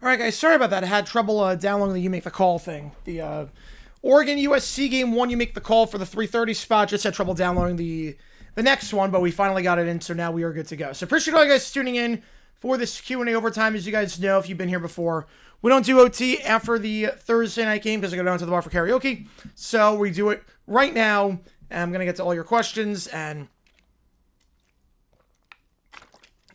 All right, guys, sorry about that. I had trouble downloading the You Make the Call thing. The Oregon USC game 1, You Make the Call for the 3:30 spot. Just had trouble downloading the next one, but we finally got it in, so now we are good to go. So appreciate all you guys tuning in for this Q&A overtime. As you guys know, if you've been here before, we don't do OT after the Thursday night game because I go down to the bar for karaoke. So we do it right now, and I'm going to get to all your questions and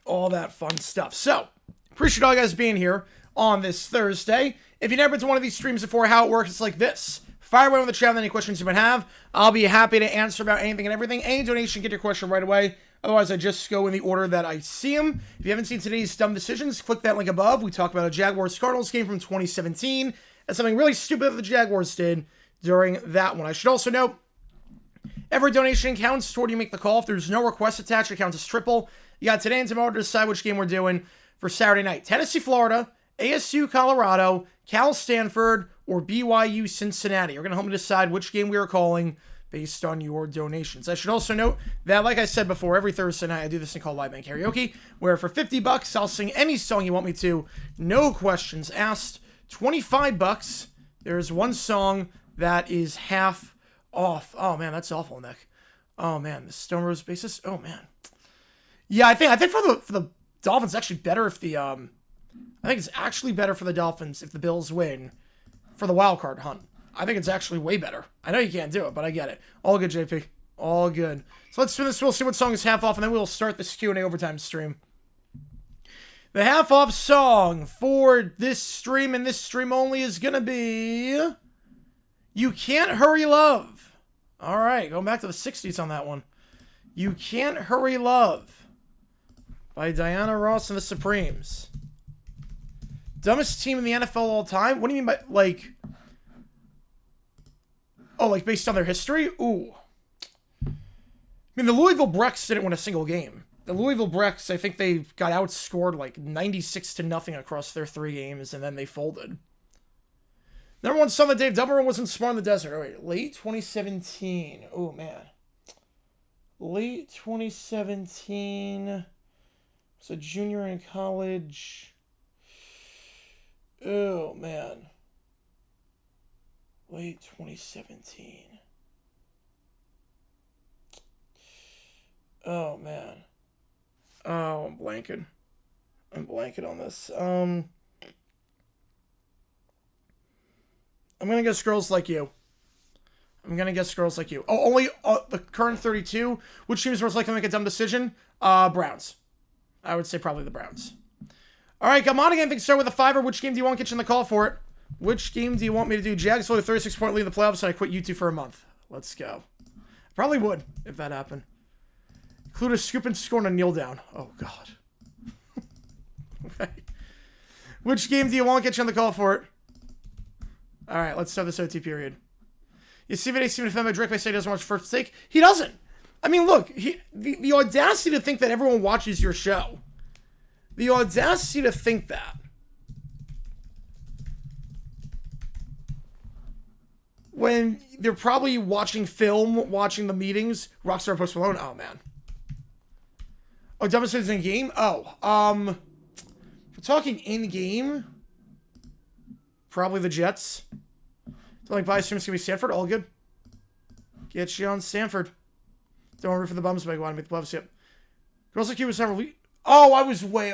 all that fun stuff. So appreciate all you guys being here on this Thursday. If you've never been to one of these streams before, how it works, it's like this. Fire away with the chat with any questions you might have. I'll be happy to answer about anything and everything. Any donation, get your question right away. Otherwise, I just go in the order that I see them. If you haven't seen today's Dumb Decisions, click that link above. We talk about a Jaguars-Cardinals game from 2017 and something really stupid that the Jaguars did during that one. I should also note, every donation counts toward You Make the Call. If there's no request attached, it counts as triple. You got today and tomorrow to decide which game we're doing for Saturday night. Tennessee, Florida, ASU, Colorado, Cal, Stanford, or BYU, Cincinnati. We're going to help me decide which game we are calling based on your donations. I should also note that, like I said before, every Thursday night I do this thing called Live Band Karaoke, where for $50, I'll sing any song you want me to. No questions asked. $25, there's one song that is half off. Oh, man, that's awful, Nick. Oh, man, the Stone Rose bassist. Oh, man. Yeah, I think for the Dolphins, it's actually better if the... I think it's actually better for the Dolphins if the Bills win for the wild card hunt. I think it's actually way better. I know you can't do it, but I get it. All good, JP. All good. So let's spin this. We'll see what song is half off, and then we'll start this Q&A overtime stream. The half off song for this stream and this stream only is going to be You Can't Hurry Love. All right, going back to the 60s on that one. You Can't Hurry Love by Diana Ross and the Supremes. Dumbest team in the NFL all time? What do you mean by, like... Oh, like based on their history? Ooh. I mean, the Louisville Brecks didn't win a single game. The Louisville Brecks, I think they got outscored like 96-0 across their 3 games, and then they folded. Number one song that Dave Dummer was in Smart in the Desert. Oh, wait, late 2017. Oh, man. Late 2017. I was a junior in college. Oh, man. Late 2017. Oh, man. Oh, I'm blanking. I'm blanking on this. I'm gonna guess Girls Like You. I'm gonna guess Girls Like You. Oh, only the current 32. Which team is most likely to make a dumb decision? Browns. I would say probably the Browns. All right, come on again. Think start with a $5. Which game do you want to get you in the call for it? Which game do you want me to do? Jags only 36-point lead in the playoffs, and I quit YouTube for a month. Let's go. I probably would if that happened. Include a scoop and score and a kneel down. Oh, God. Okay. Which game do you want to get you on the call for it? All right, let's start this OT period. You see if Steven defend by Drake by saying he doesn't watch First Take? He doesn't. I mean, look, the audacity to think that everyone watches your show. The audacity to think that. When they're probably watching film, watching the meetings. Rockstar Post Malone. Oh, man. Oh, dumbest is in game? Oh, if we're talking in-game, probably the Jets. Don't like buy stream, it's going to be Stanford. All good. Get you on Stanford. Don't worry for the bums, but I want to make the playoffs. Yep. Girls Like You was never released. Oh, I was way...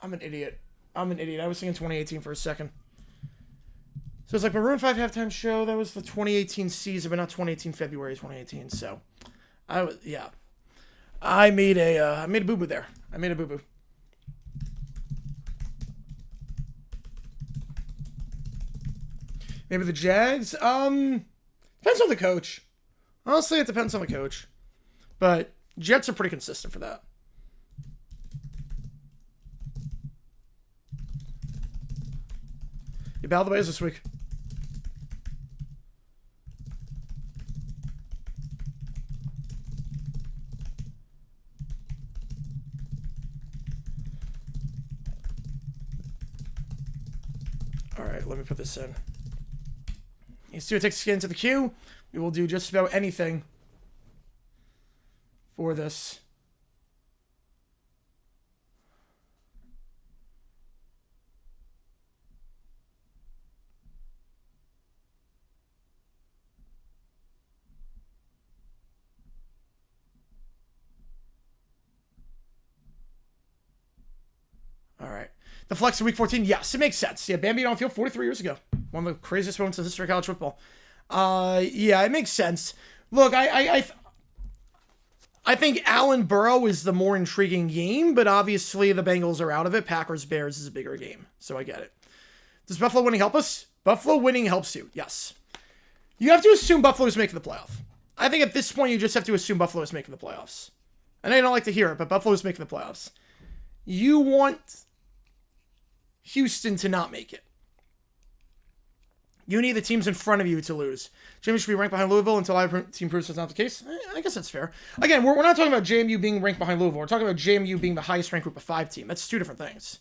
I'm an idiot. I was thinking 2018 for a second. So it's like Maroon 5 halftime show. That was the 2018 season, but not 2018 February 2018. So I was I made a boo boo there. I made a boo boo. Maybe the Jags. Depends on the coach. Honestly, it depends on the coach. But Jets are pretty consistent for that. You battle the ways this week. All right, let me put this in. You see what takes to get into the queue. We will do just about anything for this. The flex in week 14, yes, it makes sense. Yeah, Bam beat on field 43 years ago. One of the craziest moments in the history of college football. Yeah, it makes sense. Look, I think Allen Burrow is the more intriguing game, but obviously the Bengals are out of it. Packers-Bears is a bigger game, so I get it. Does Buffalo winning help us? Buffalo winning helps you, yes. You have to assume Buffalo is making the playoff. I think at this point you just have to assume Buffalo is making the playoffs. I know you don't like to hear it, but Buffalo is making the playoffs. You want Houston to not make it. You need the teams in front of you to lose. JMU should be ranked behind Louisville until our team proves that's not the case. I guess that's fair. Again, we're not talking about JMU being ranked behind Louisville. We're talking about JMU being the highest ranked group of 5 team. That's 2 different things.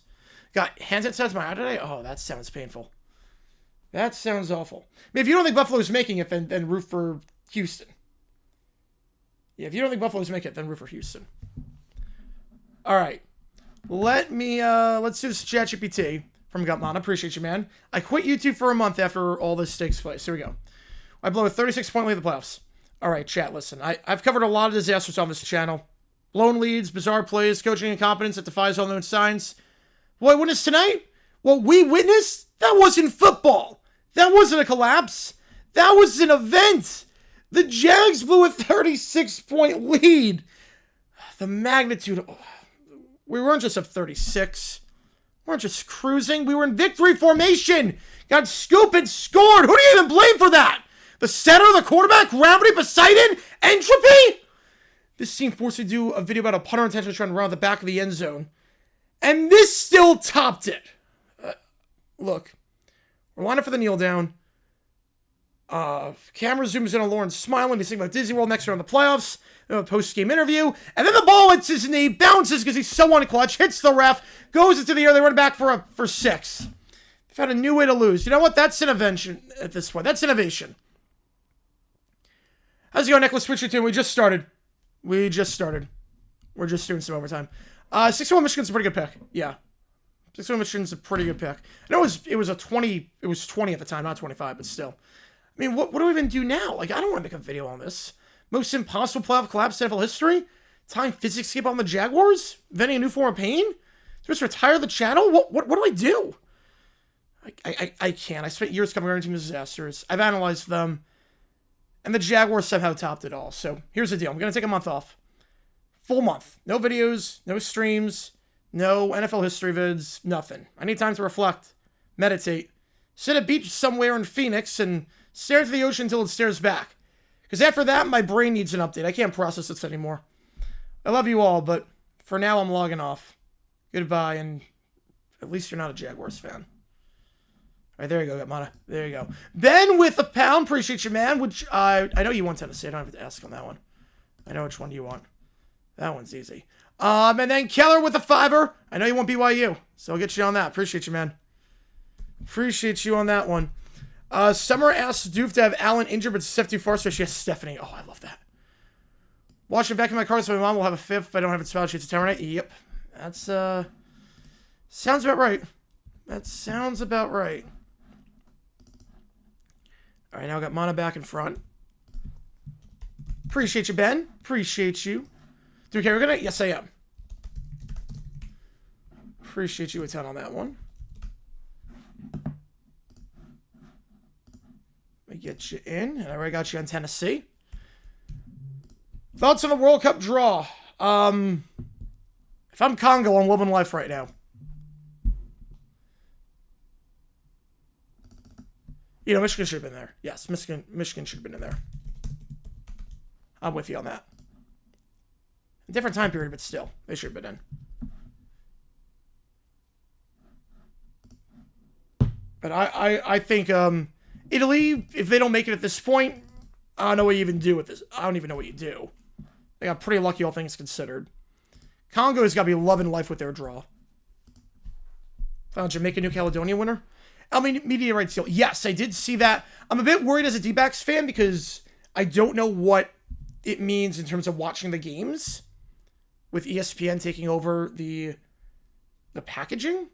Got hands inside my eye today? Oh, that sounds painful. That sounds awful. I mean, if you don't think Buffalo's making it, then root for Houston. Yeah, if you don't think Buffalo's making it, then root for Houston. All right. Let's do this ChatGPT from Gutman. Appreciate you, man. I quit YouTube for a month after all this takes place. Here we go. I blow a 36-point lead in the playoffs. All right, chat, listen. I've covered a lot of disasters on this channel. Blown leads, bizarre plays, coaching incompetence that defies all known signs. What I witnessed tonight? What we witnessed? That wasn't football. That wasn't a collapse. That was an event. The Jags blew a 36-point lead. The magnitude of... We weren't just up 36. We weren't just cruising. We were in victory formation. Got scooped and scored. Who do you even blame for that? The center, the quarterback, gravity, Poseidon, entropy? This team forced me to do a video about a punter intentionally trying to run out the back of the end zone. And this still topped it. Look, we're lined up for the kneel down. Camera zooms in on Lawrence smiling. He's thinking about Disney World next year on the playoffs. A post-game interview. And then the ball hits his knee, bounces because he's so unclutch, hits the ref, goes into the air. They run it back for 6. They found a new way to lose. You know what? That's innovation at this point. That's innovation. How's it going, Nicholas? Switch your tune. We just started. We're just doing some overtime. 6-1 Michigan's a pretty good pick. Yeah. 6-1 Michigan's a pretty good pick. I know it was 20 at the time, not 25, but still. I mean, what do we even do now? Like, I don't want to make a video on this. Most impossible playoff collapse in NFL history? Time physics skip on the Jaguars? Inventing a new form of pain? Just retire the channel? What do I do? I can't. I spent years covering team disasters. I've analyzed them. And the Jaguars somehow topped it all. So here's the deal. I'm going to take a month off. Full month. No videos, no streams, no NFL history vids, nothing. I need time to reflect, meditate, sit at a beach somewhere in Phoenix and stare into the ocean until it stares back. Because after that, my brain needs an update. I can't process this anymore. I love you all, but for now, I'm logging off. Goodbye, and at least you're not a Jaguars fan. All right, there you go, Gatmana. There you go. Ben with £1. Appreciate you, man. Which I know you want Tennessee. I don't have to ask on that one. I know which one you want. That one's easy. And then Keller with $5. I know you want BYU, so I'll get you on that. Appreciate you, man. Appreciate you on that one. Summer asks Doof to have Allen injured, but step too far, so she has Stephanie. Oh, I love that. Watching back in my car, so my mom will have a 5th if I don't have it spelled. She's a tomorrow night. Yep. That's, sounds about right. That sounds about right. All right, now I got Mana back in front. Appreciate you, Ben. Appreciate you. Do we care? We're gonna... Yes, I am. Appreciate you a ton on that one. Let me get you in. And I already got you on Tennessee. Thoughts on the World Cup draw? If I'm Congo, I'm living life right now. You know, Michigan should have been there. Yes, Michigan should have been in there. I'm with you on that. A different time period, but still, they should have been in. But I think Italy, if they don't make it at this point, I don't know what you even do with this. I don't even know what you do. They got pretty lucky, all things considered. Congo's got to be loving life with their draw. Found Jamaica New Caledonia winner. I mean, media rights deal. Yes, I did see that. I'm a bit worried as a D-backs fan because I don't know what it means in terms of watching the games with ESPN taking over the packaging.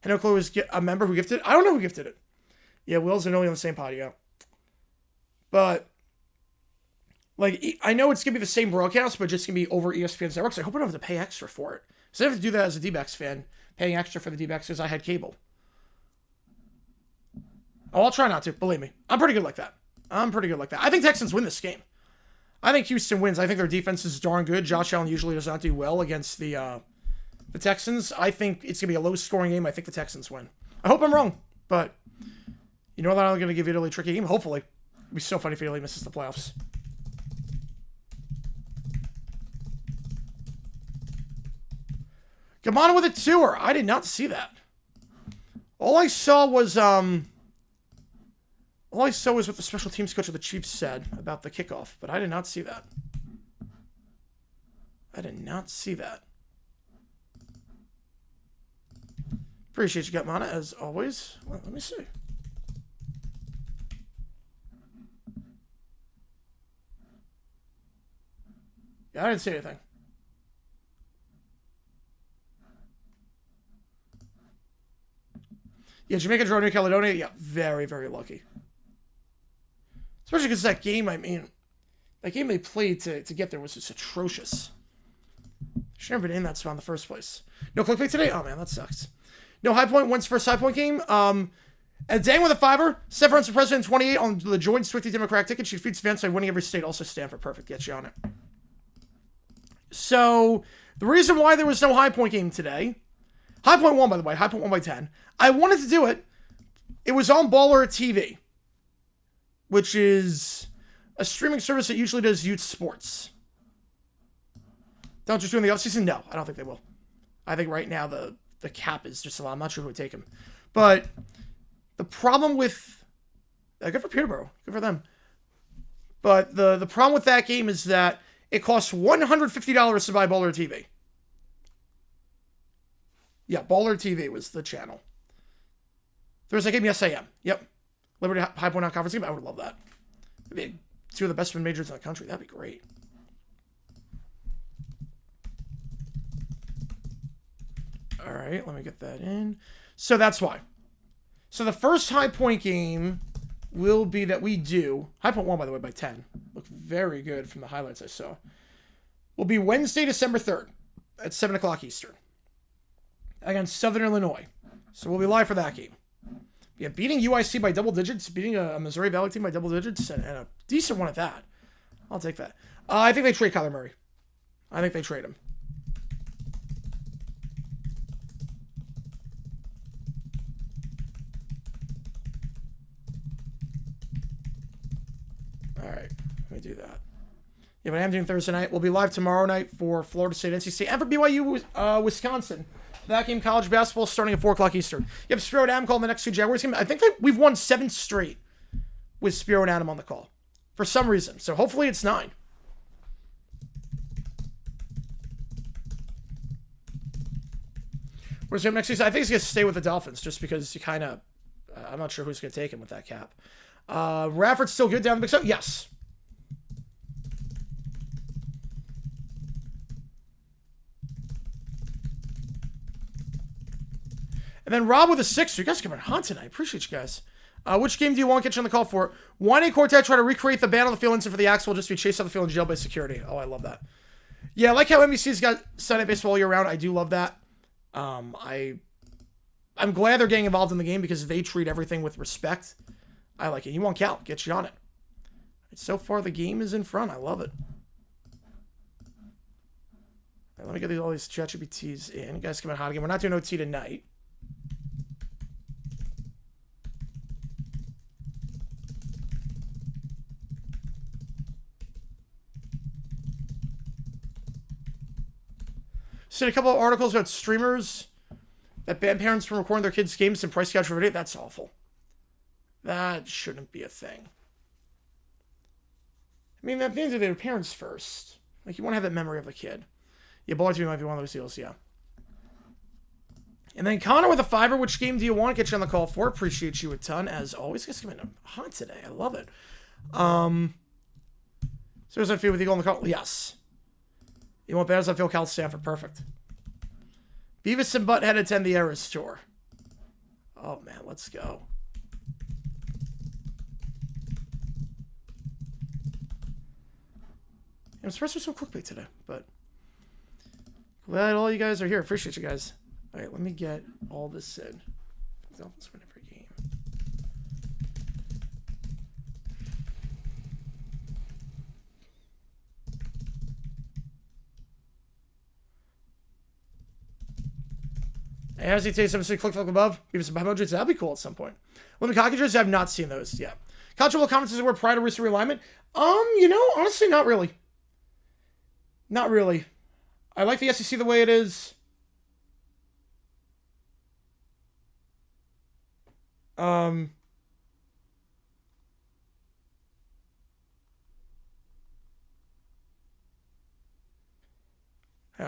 I know Chloe was a member who gifted it. I don't know who gifted it. Yeah, Will's and Only on the same pod, yeah. But, like, I know it's going to be the same broadcast, but just going to be over ESPN's networks. I hope I don't have to pay extra for it. Because I have to do that as a D-backs fan. paying extra for the D-backs because I had cable. Oh, I'll try not to. Believe me. I'm pretty good like that. I think Texans win this game. I think Houston wins. I think their defense is darn good. Josh Allen usually does not do well against the Texans. I think it's going to be a low-scoring game. I think the Texans win. I hope I'm wrong, but you know that I'm going to give Italy a tricky game. Hopefully. It'd be so funny if Italy misses the playoffs. Gamana with a tour. I did not see that. All I saw was what the special teams coach of the Chiefs said about the kickoff, but I did not see that. Appreciate you, Gamana, as always. Well, let me see. Yeah, I didn't see anything. Yeah, Jamaica draw New Caledonia. Yeah, very, very lucky. Especially because that game, that game they played to get there was just atrocious. Should never been in that spot in the first place. No clickbait today? Oh, man, that sucks. No High Point wins first High Point game. And Dang with a $5. 7 runs for president 28 on the joint Swifty Democratic ticket. She feeds fans by winning every state. Also Stanford. Perfect. Get you on it. So, the reason why there was no High Point game today... High Point won, by the way. High Point won by 10. I wanted to do it. It was on Baller TV, which is a streaming service that usually does youth sports. Don't just do in the offseason? No, I don't think they will. I think right now the cap is just a lot. I'm not sure who would take him. But the problem with... good for Peterborough. Good for them. But the problem with that game is that it costs $150 to buy Baller TV. Yeah, Baller TV was the channel. Thursday game, yes I am. Yep. Liberty High Point out conference game, I would love that. It'd be 2 of the best majors in the country. That'd be great. All right, let me get that in. So that's why. So the first High Point game will be that we do. High Point won, by the way, by 10. Looked very good from the highlights I saw. Will be Wednesday, December 3rd at 7 o'clock Eastern against Southern Illinois. So we'll be live for that game. Yeah, beating UIC by double digits, beating a Missouri Valley team by double digits, and a decent one at that. I'll take that. I think they trade Kyler Murray. I think they trade him. All right, let me do that. Yeah, but I am doing Thursday night. We'll be live tomorrow night for Florida State, NC State, and for BYU, Wisconsin. That game, college basketball, starting at 4 o'clock Eastern. Yep, Spiro and Adam calling the next 2 Jaguars game. I think we've won 7 straight with Spiro and Adam on the call for some reason. So hopefully it's 9. Where's him next season? I think he's going to stay with the Dolphins just because you kind of... I'm not sure who's going to take him with that cap. Rafford's still good down the Big South? Yes. And then Rob with a 6. You guys are coming hot tonight. Appreciate you guys. Which game do you want to get you on the call for? Juan A. Quartet try to recreate the ban on the field incident for the Axe will just be chased out the field in jail by security. Oh, I love that. Yeah, I like how NBC's got Sunday baseball year round. I do love that. I'm glad they're getting involved in the game because they treat everything with respect. I like it. You want Cal? Get you on it. So far, the game is in front. I love it. Right, let me get all these ChatGPTs in. You guys coming hot again. We're not doing OT tonight. Seen a couple of articles about streamers that ban parents from recording their kids' games and price gouge for video. That's awful. That shouldn't be a thing. I mean, at the end of the day, they're parents first. Like, you want to have that memory of the kid. Yeah, Baller TV might be one of those deals, yeah. And then Connor with a 5. Which game do you want to get you on the call for? Appreciate you a ton, as always. Guys coming in hot today. I love it. So does that feel with you on the call? Yes. You want Bears on Phil Cal Stanford. Perfect. Beavis and Butthead attend the Eras Tour. Oh, man. Let's go. I'm surprised there's some clickbait today, but glad all you guys are here. Appreciate you guys. All right, let me get all this in. Dolphins win every game. As he takes some click above, give us some emojis. That'd be cool at some point. Well, the Cockagers, I've not seen those yet. College football conferences were prior to recent realignment. You know, honestly, not really. Not really. I like the SEC the way it is.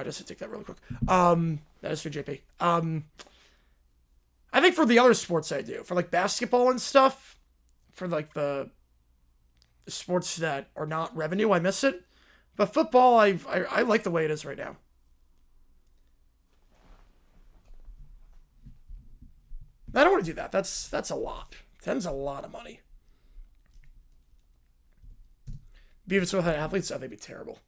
Just to take that really quick. That is for JP. I think for the other sports I do, for like basketball and stuff, for like the sports that are not revenue, I miss it. But football, I like the way it is right now. I don't want to do that. That's a lot. 10's a lot of money. Beavis without athletes, they'd be terrible.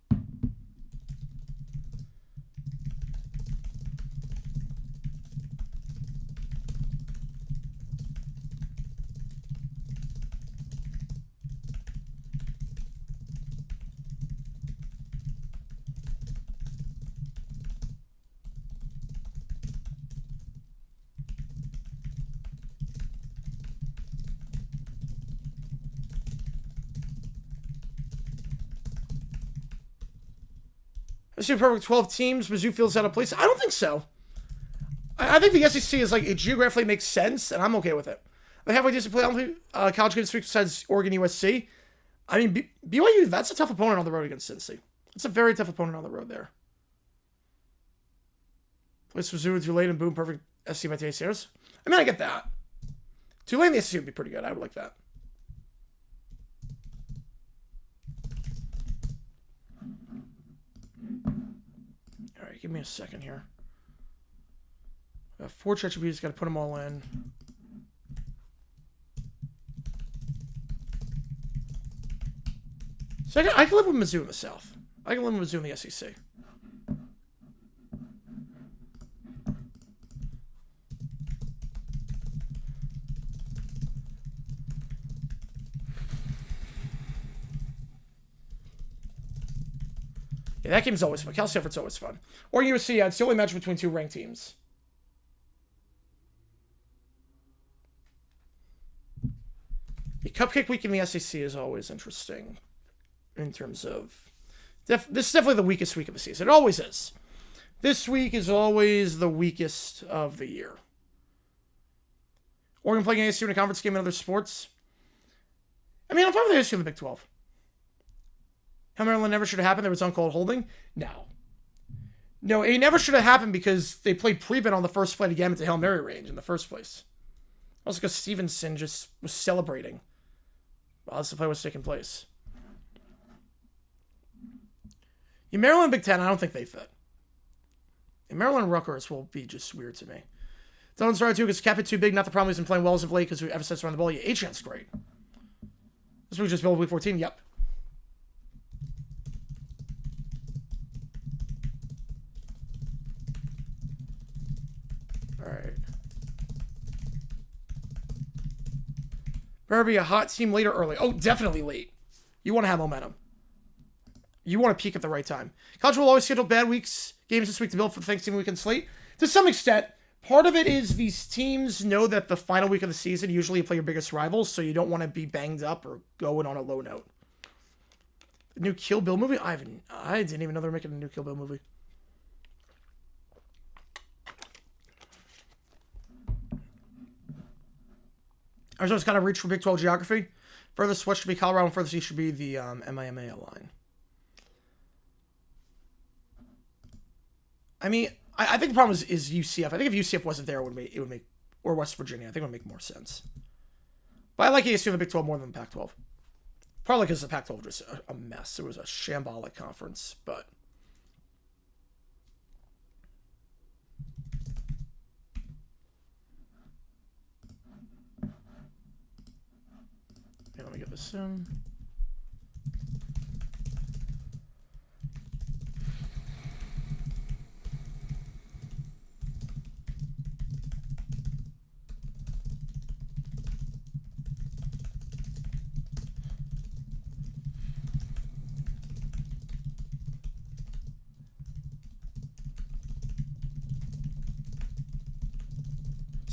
Let's do perfect 12 teams. Mizzou feels out of place. I don't think so. I think the SEC is like, it geographically makes sense, and I'm okay with it. They have ideas to play college games this week besides Oregon, USC. I mean, BYU, that's a tough opponent on the road against Cincy. It's a very tough opponent on the road there. Place Mizzou, Tulane, and boom, perfect SC by Sears. I mean, I get that. Tulane, the SEC would be pretty good. I would like that. Give me a second here. I have 4 attributes, got to put them all in. So I can live with Mizzou in the South. I can live with Mizzou in the SEC. Yeah, that game's always fun. Cal Stanford's always fun. Or USC, yeah, it's the only match between 2 ranked teams. The Cupcake Week in the SEC is always interesting in terms of... this is definitely the weakest week of the season. It always is. This week is always the weakest of the year. Oregon playing ASU in a conference game in other sports. I mean, I'm fine with ASU in the Big 12. How Maryland never should have happened. There was uncalled holding. No, it never should have happened because they played prevent on the first play to get him into Hail Mary range in the first place. Also because Stevenson just was celebrating while this play was taking place. In Maryland Big Ten, I don't think they fit. In Maryland Rutgers will be just weird to me. Don't start too because Cap it too big. Not the problem. He's been playing well as of late because we ever since around the ball. Yeah, H-Chan's great. This week just built week 14. Yep. All right. Better be a hot team late or early. Oh, definitely late. You want to have momentum. You want to peak at the right time. College will always schedule bad games this week to build for the Thanksgiving weekend slate. To some extent, part of it is these teams know that the final week of the season, usually you play your biggest rivals, so you don't want to be banged up or going on a low note. The new Kill Bill movie? I didn't even know they were making a new Kill Bill movie. Arizona's kind of reached for Big 12 geography. Furthest west should be Colorado, and furthest east should be the MIMA line. I mean, I think the problem is UCF. I think if UCF wasn't there, it would make, or West Virginia, I think it would make more sense. But I like ASU in the Big 12 more than the Pac-12. Probably because the Pac-12 was just a mess. It was a shambolic conference, but... Okay, let me get this in.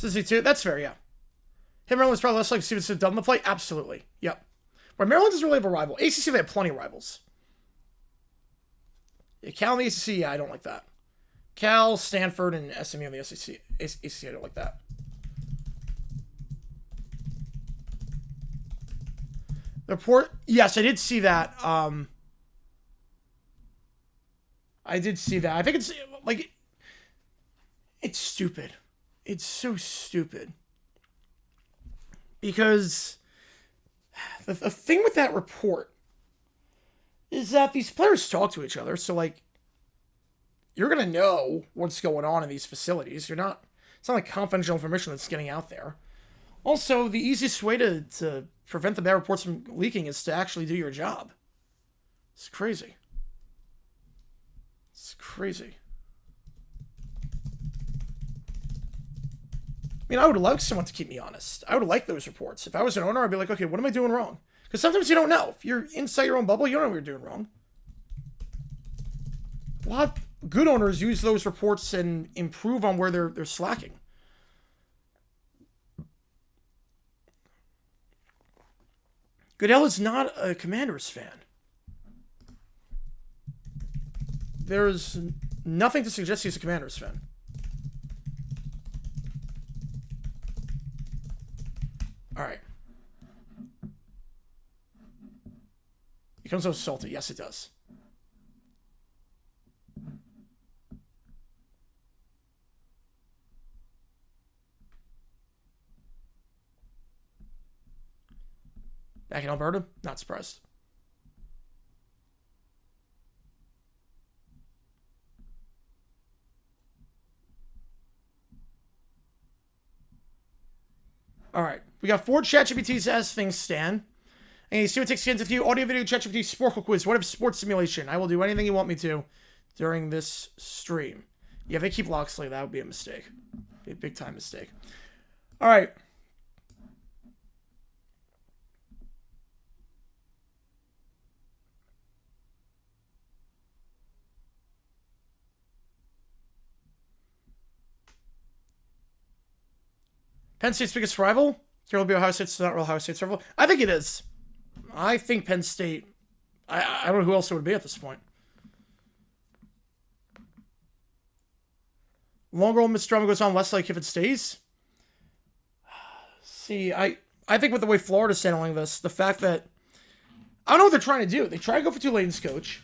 62, that's fair, yeah. Him, Maryland's probably less like Stevenson done the play? Absolutely. Yep. But Maryland doesn't really have a rival. ACC, they have plenty of rivals. Yeah, Cal and the ACC, yeah, I don't like that. Cal, Stanford, and SMU and the SEC. ACC, I don't like that. The report, yes, I did see that. I did see that. I think it's, like, it's stupid. It's so stupid. Because the thing with that report is that these players talk to each other, so, like, you're going to know what's going on in these facilities. It's not like confidential information that's getting out there. Also, the easiest way to prevent the bad reports from leaking is to actually do your job. It's crazy. It's crazy. I mean, I would like someone to keep me honest. I would like those reports. If I was an owner, I'd be like, okay, what am I doing wrong? Because sometimes you don't know. If you're inside your own bubble, you don't know what you're doing wrong. A lot of good owners use those reports and improve on where they're slacking. Goodell is not a Commanders fan. There's nothing to suggest he's a Commanders fan. All right. It becomes so salty. Yes, it does. Back in Alberta, not surprised. All right. We got 4 ChatGPTs as things stand. And you see what takes a few audio, video, ChatGPT, Sporkle quiz, whatever sports simulation. I will do anything you want me to during this stream. Yeah, if they keep Loxley, that would be a mistake. Be a big time mistake. All right. Penn State's biggest rival? Here will be Ohio State's not Ohio State's rival. I think it is. I think Penn State. I don't know who else it would be at this point. Longer Ole Miss drama goes on, less like if it stays. See, I think with the way Florida's handling this, the fact that I don't know what they're trying to do. They try to go for Tulane's coach,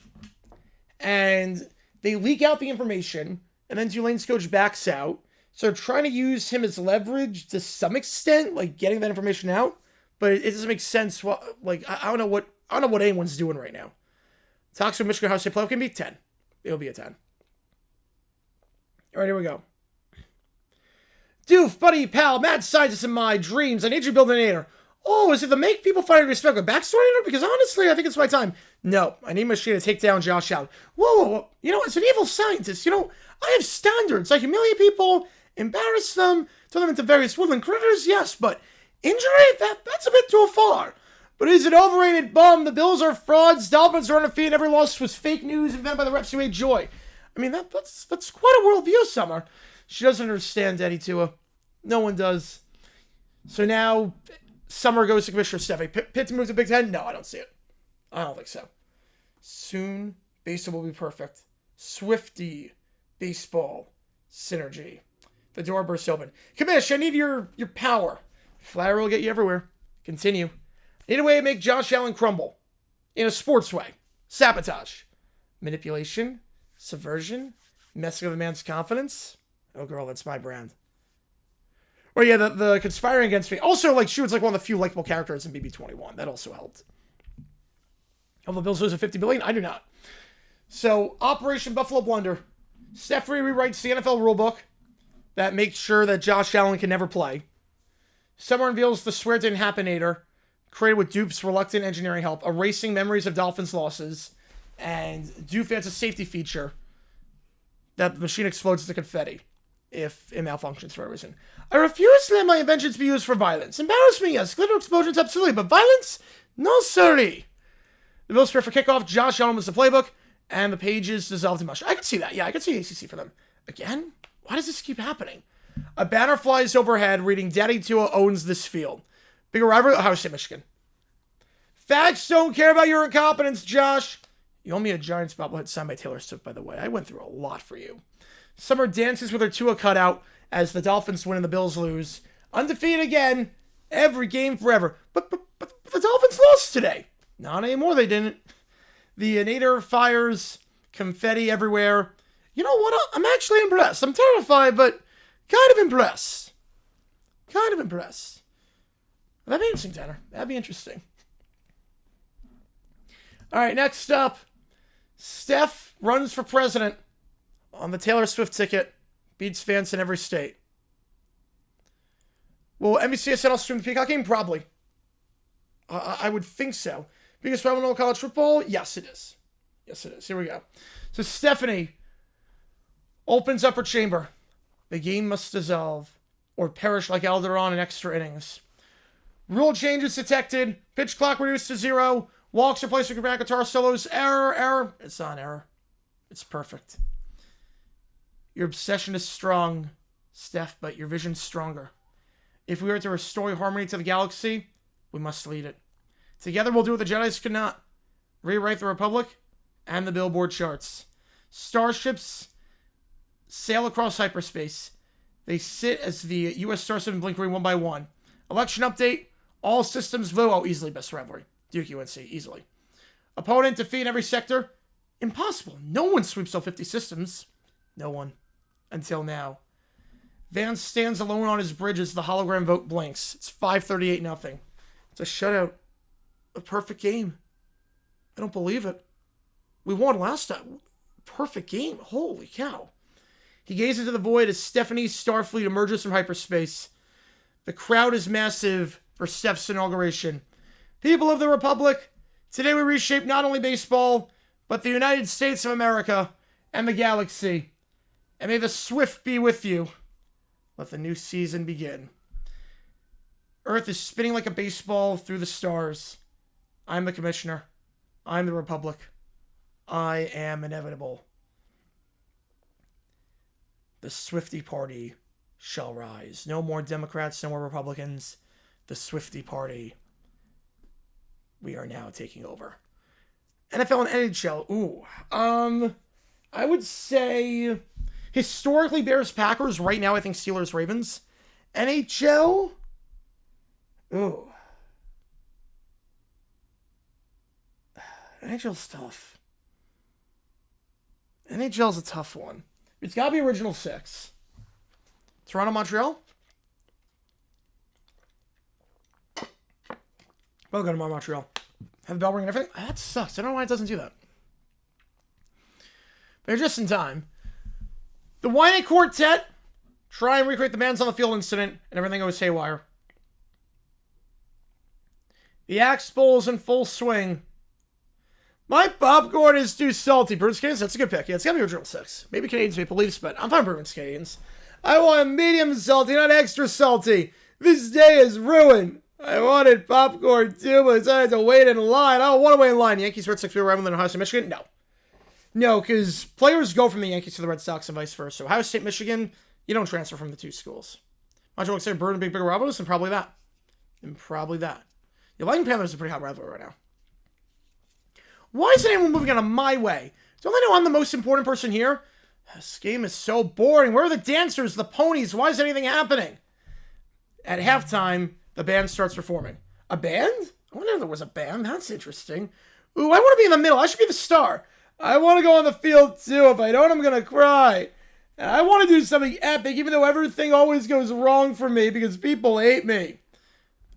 and they leak out the information, and then Tulane's coach backs out. So they're trying to use him as leverage to some extent, like getting that information out, but it doesn't make sense. Like I don't know what anyone's doing right now. Talks with Michigan Ohio State playoff can be 10. It'll be a 10. All right, here we go. Doof, buddy, pal, mad scientist in my dreams. I need you to build an ator. Oh, is it the make people find respect a backstory? Because honestly, I think it's my time. No, I need Machine to take down Josh Allen. Whoa. You know, as an evil scientist, I have standards. I humiliate people, embarrass them, turn them into various woodland critters, yes, but injury? That's a bit too far. But he's an overrated bum. The Bills are frauds. Dolphins are undefeated. Every loss was fake news invented by the refs who ate joy. I mean, that's quite a worldview, Summer. She doesn't understand Daddy Tua. No one does. So now, Summer goes to Commissioner Steffi. Pitt to move to Big Ten? No, I don't see it. I don't think so. Soon, baseball will be perfect. Swifty baseball synergy. The door bursts open. Commish, I need your power. Flower will get you everywhere. Continue. Need a way to make Josh Allen crumble. In a sports way. Sabotage. Manipulation. Subversion. Messing with a man's confidence. Oh, girl, that's my brand. Or yeah, the conspiring against me. Also, like, she was like one of the few likable characters in BB21. That also helped. Have the Bills lose a $50 billion? I do not. So, Operation Buffalo Blunder. Steffi rewrites the NFL rulebook that makes sure that Josh Allen can never play. Summer unveils the swear didn't happen-ator, created with Dupe's reluctant engineering help, erasing memories of Dolphins' losses, and Dupe adds a safety feature that the machine explodes into confetti if it malfunctions for a reason. I refuse to let my inventions be used for violence. Embarrass me, yes. Glitter explosions, absolutely, but violence? No, sirree. The Bills prepare for kickoff. Josh Allen was the playbook, and the pages dissolved in mush. I can see that. Yeah, I can see ACC for them. Again? Why does this keep happening? A banner flies overhead reading Daddy Tua owns this field. Bigger rivalry, Ohio State, Michigan. Facts don't care about your incompetence, Josh. You owe me a Giants bobblehead signed by Taylor Swift, by the way. I went through a lot for you. Summer dances with her Tua cutout as the Dolphins win and the Bills lose. Undefeated again, every game forever. But the Dolphins lost today. Not anymore, they didn't. The Nader fires, confetti everywhere. You know what? I'm actually impressed. I'm terrified, but kind of impressed. Kind of impressed. That'd be interesting, Tanner. That'd be interesting. All right, next up. Steph runs for president on the Taylor Swift ticket. Beats fans in every state. Will NBCSN stream the Peacock game? Probably. I would think so. Biggest rival in college football? Yes, it is. Yes, it is. Here we go. So Stephanie opens up her chamber. The game must dissolve or perish like Alderaan in extra innings. Rule changes detected. Pitch clock reduced to 0. Walks replaced with back guitar solos. Error. It's not error. It's perfect. Your obsession is strong, Steph, but your vision's stronger. If we are to restore harmony to the galaxy, we must lead it. Together we'll do what the Jedis could not. Rewrite the Republic and the Billboard charts. Starships sail across hyperspace. They sit as the U.S. Starship and Blink-3 one by one. Election update. All systems vote. Oh, easily best rivalry. Duke UNC, easily. Opponent defeat in every sector. Impossible. No one sweeps all 50 systems. No one. Until now. Vance stands alone on his bridge as the hologram vote blinks. It's 5-38-0. It's a shutout. A perfect game. I don't believe it. We won last time. Perfect game. Holy cow. He gazes into the void as Stephanie's Starfleet emerges from hyperspace. The crowd is massive for Steph's inauguration. People of the Republic, today we reshape not only baseball, but the United States of America and the galaxy. And may the Swift be with you. Let the new season begin. Earth is spinning like a baseball through the stars. I'm the commissioner. I'm the Republic. I am inevitable. The Swifty Party shall rise. No more Democrats, no more Republicans. The Swifty Party. We are now taking over. NFL and NHL. Ooh. I would say historically Bears Packers. Right now I think Steelers Ravens. NHL. Ooh. NHL's tough. NHL's a tough one. It's got to be original 6. Toronto, Montreal. Well, go to Montreal. Have the bell ring and everything. That sucks. I don't know why it doesn't do that. They're just in time. The Whining Quartet try and recreate the bands on the field incident, and everything goes haywire. The Axe Bowl's in full swing. My popcorn is too salty. Bruins Canadians, that's a good pick. Yeah, it's got to be original 6. Maybe Canadians Maple Leafs, but I'm fine Bruins Canadians. I want medium salty, not extra salty. This day is ruined. I wanted popcorn too, but I had to wait in line. I don't want to wait in line. Yankees, Red Sox, rival in Ohio State, Michigan? No. No, because players go from the Yankees to the Red Sox and vice versa. Ohio State, Michigan, you don't transfer from the two schools. Montreal, Alexander, Bird, and Big Rivals, and probably that. The Lightning Panthers is a pretty hot rivalry right now. Why isn't anyone moving out of my way? Don't they know I'm the most important person here? This game is so boring. Where are the dancers, the ponies? Why is anything happening? At halftime, the band starts performing. A band? I wonder if there was a band. That's interesting. Ooh, I want to be in the middle. I should be the star. I want to go on the field too. If I don't, I'm going to cry. And I want to do something epic, even though everything always goes wrong for me because people hate me.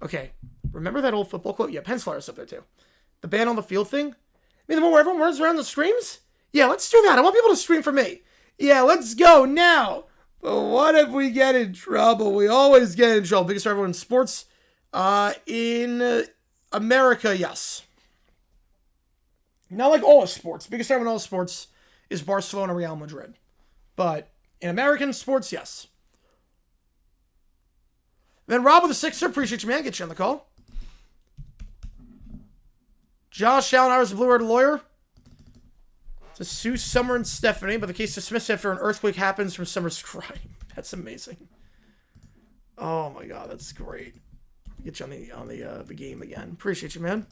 Okay, remember that old football quote? Yeah, Penn's Flyers up there too. The band on the field thing? I mean, the one where everyone runs around and screams? Yeah, let's do that. I want people to scream for me. Yeah, let's go now. But what if we get in trouble? We always get in trouble. Biggest rivalry in sports? In America, yes. Not like all sports. Biggest rivalry in all sports is Barcelona, Real Madrid. But in American sports, yes. Then Rob with the Sixer. Appreciate you, man. Get you on the call. Josh Allen hires a blue-haired lawyer to sue Summer and Stephanie, but the case dismissed after an earthquake happens from Summer's crying. That's amazing. Oh my god, that's great. Get you on the game again. Appreciate you, man.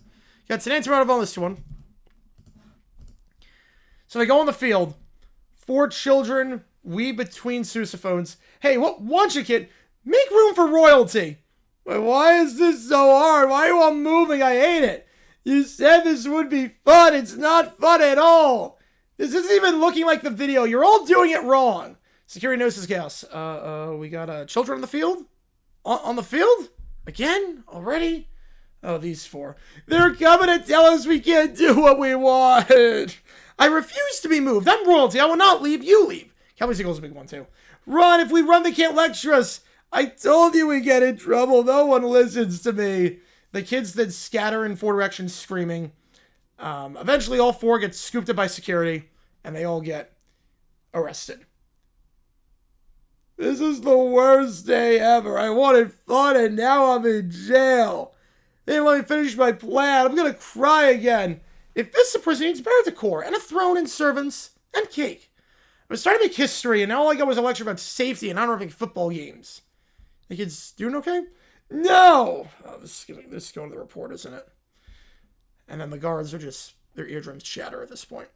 Got an answer out of all this one. So they go on the field. 4 children weave between sousaphones. Hey, what? Want you, kid? Make room for royalty. Wait, why is this so hard? Why are you all moving? I hate it. You said this would be fun. It's not fun at all. This isn't even looking like the video. You're all doing it wrong. Security notices chaos. We got children on the field? On the field? Again? Already? Oh, these 4. They're coming to tell us we can't do what we want. I refuse to be moved. I'm royalty. I will not leave. You leave. Cowboys Eagles is a big one, too. Run. If we run, they can't lecture us. I told you we get in trouble. No one listens to me. The kids then scatter in 4 directions screaming. Eventually, all 4 get scooped up by security, and they all get arrested. This is the worst day ever. I wanted fun, and now I'm in jail. They didn't let me finish my plan. I'm going to cry again. If this is a prison, it needs better decor, and a throne, and servants, and cake. I was starting to make history, and now all I got was a lecture about safety and not having football games. The kids doing okay? No! Oh, this is going to the report, isn't it? And then the guards are just, their eardrums shatter at this point.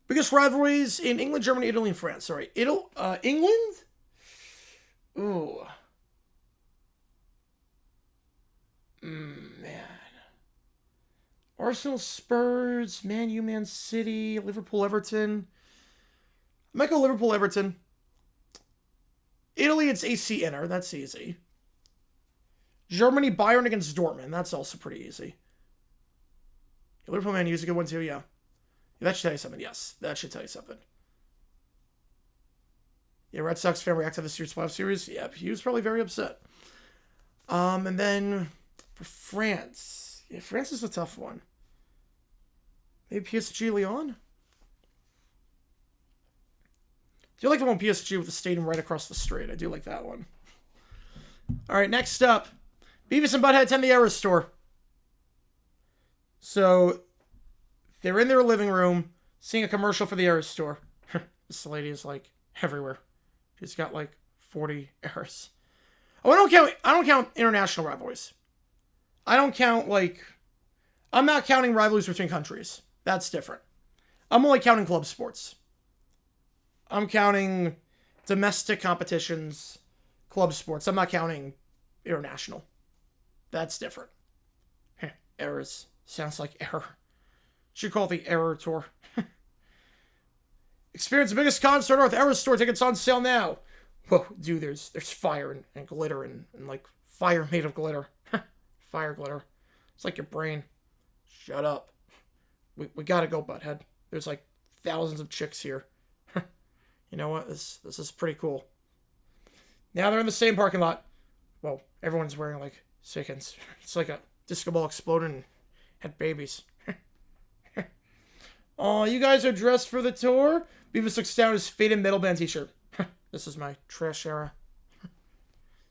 Biggest rivalries in England, Germany, Italy, and France. Sorry. England? Ooh. Man. Arsenal, Spurs, Man U, Man City, Liverpool, Everton. I might go Liverpool, Everton. Italy, it's AC Inter. That's easy. Germany, Bayern against Dortmund. That's also pretty easy. Liverpool, Man U is a good one too, yeah. That should tell you something, yes. That should tell you something. Yeah, Red Sox fan react to this year's playoff series. Yep, he was probably very upset. And then for France. Yeah, France is a tough one. Maybe PSG Lyon? I do like the one PSG with the stadium right across the street. I do like that one. All right, next up. Beavis and Butthead attend the Era store. So they're in their living room seeing a commercial for the Era store. This lady is like everywhere. She's got like 40 errors. Oh, I don't count international rivalries. I don't count I'm not counting rivalries between countries. That's different. I'm only counting club sports. I'm counting domestic competitions, club sports. I'm not counting international. That's different. Errors. Sounds like error. Should call it the Error Tour. Experience the biggest concert on Earth. Error Store tickets on sale now. Whoa, dude, there's fire and glitter and like fire made of glitter. Fire glitter. It's like your brain. Shut up. We gotta go, Butthead. There's like thousands of chicks here. You know what? This is pretty cool. Now they're in the same parking lot. Well, everyone's wearing like chickens. It's like a disco ball exploded and had babies. Oh, you guys are dressed for the tour? Beavis looks down his faded metal band t-shirt. This is my trash era.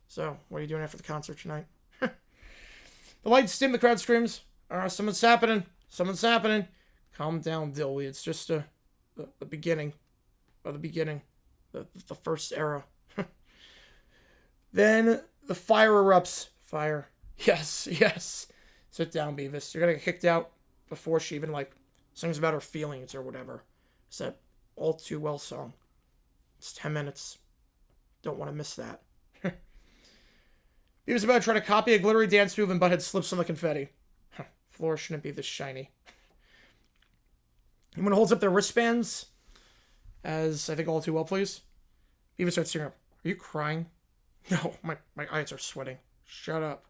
So, what are you doing after the concert tonight? The lights dim, the crowd screams. Something's happening. Something's happening. Calm down, Dilly. It's just the beginning. Of the beginning. The first era. Then the fire erupts. Fire. Yes, yes. Sit down, Beavis. You're gonna get kicked out before she even sings about her feelings or whatever. It's that All Too Well song. It's 10 minutes. Don't want to miss that. Beavis about to try to copy a glittery dance move and Butthead slips on the confetti. Floor shouldn't be this shiny. Everyone holds up their wristbands as I think All Too Well, please. Beavis starts tearing up. Are you crying? No, my eyes are sweating. Shut up.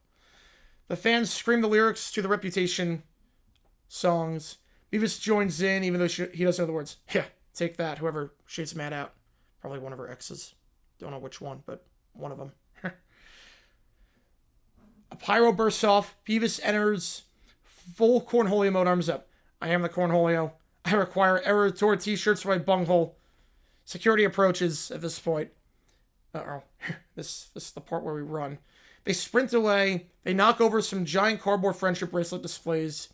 The fans scream the lyrics to the Reputation songs. Beavis joins in, even though he doesn't know the words. Yeah, take that, whoever she's mad at. Probably one of her exes. Don't know which one, but one of them. A pyro bursts off. Beavis enters full Cornholio mode, arms up. I am the Cornholio. I require Error Tour t-shirts for my bunghole. Security approaches at this point. Uh-oh. This is the part where we run. They sprint away. They knock over some giant cardboard friendship bracelet displays.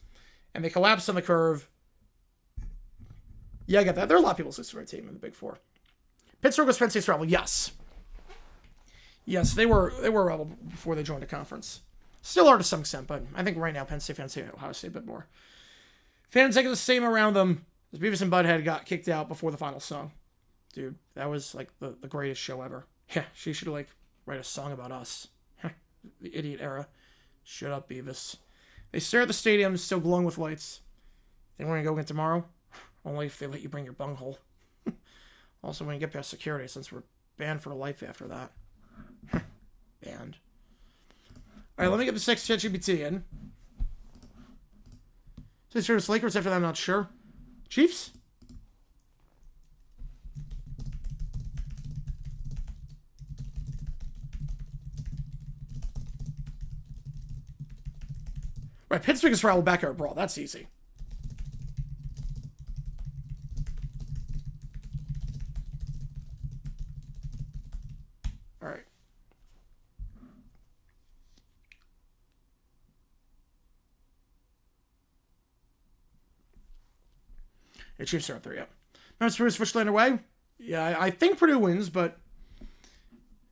And they collapse on the curve. Yeah, I get that. There are a lot of people who lose for a team in the Big Four. Pittsburgh was Penn State's rival. Yes. Yes, they were a rebel before they joined the conference. Still are to some extent, but I think right now Penn State fans hate Ohio State a bit more. Fans take the same around them as Beavis and Butthead got kicked out before the final song. Dude, that was like the greatest show ever. Yeah, she should like write a song about us. The idiot era. Shut up, Beavis. They stare at the stadium, still glowing with lights. They want to go again tomorrow? Only if they let you bring your bunghole. Also, when you get past security, since we're banned for life after that. Banned. Alright, let me get the next ChatGPT in. So it's Lakers after that, I'm not sure. Chiefs? Right, Pittsburgh is for backyard brawl. That's easy. All right. The Chiefs are up there, yeah. Memphis Purdue's officially underway. Yeah, I think Purdue wins, but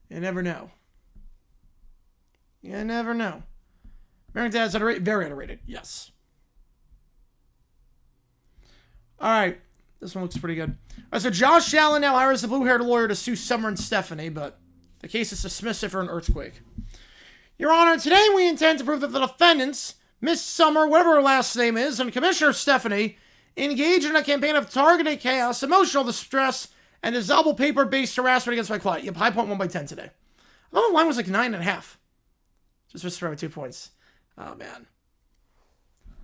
you never know. You never know. American Dad's underrated. Very underrated, yes. All right. This one looks pretty good. All right, so Josh Allen now hires a blue-haired lawyer to sue Summer and Stephanie, but the case is dismissed after an earthquake. Your Honor, today we intend to prove that the defendants, Miss Summer, whatever her last name is, and Commissioner Stephanie, engaged in a campaign of targeted chaos, emotional distress, and dissolvable paper-based harassment against my client. Yep, high point 1 by 10 today. I thought the line was like 9.5. Just missed by 2 points. Oh, man.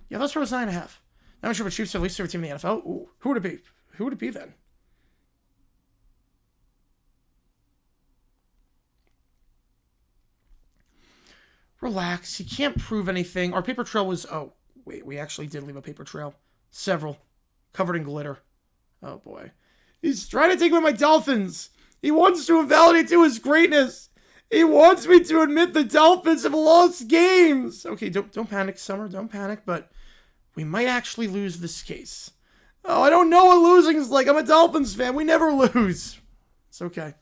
Yeah, that's where it was 9.5. I'm sure what Chiefs are the least favorite team in the NFL. Ooh, who would it be? Who would it be then? Relax. You can't prove anything. Our paper trail was... Oh, wait. We actually did leave a paper trail. Several. Covered in glitter. Oh, boy. He's trying to take away my Dolphins. He wants to invalidate to his greatness. He wants me to admit the Dolphins have lost games. Okay, don't panic, Summer. Don't panic, but we might actually lose this case. Oh, I don't know what losing is like. I'm a Dolphins fan. We never lose. It's okay.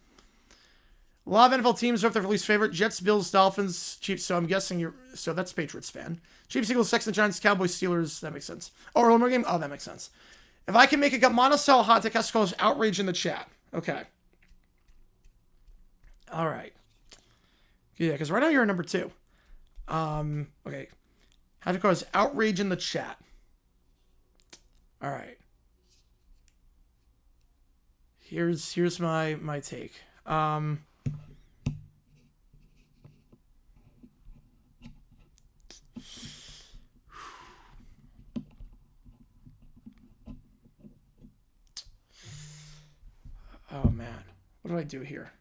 A lot of NFL teams are up there for least favorite. Jets, Bills, Dolphins, Chiefs. So I'm guessing you're... So that's Patriots fan. Chiefs, Eagles, Texans, Giants, Cowboys, Steelers. That makes sense. Oh, early morning game? Oh, that makes sense. If I can make a monocell hot take, has to cause outrage in the chat. Okay. All right. Yeah, because right now you're at number 2. Okay. Have to cause outrage in the chat. All right. Here's my take. Oh man. What do I do here?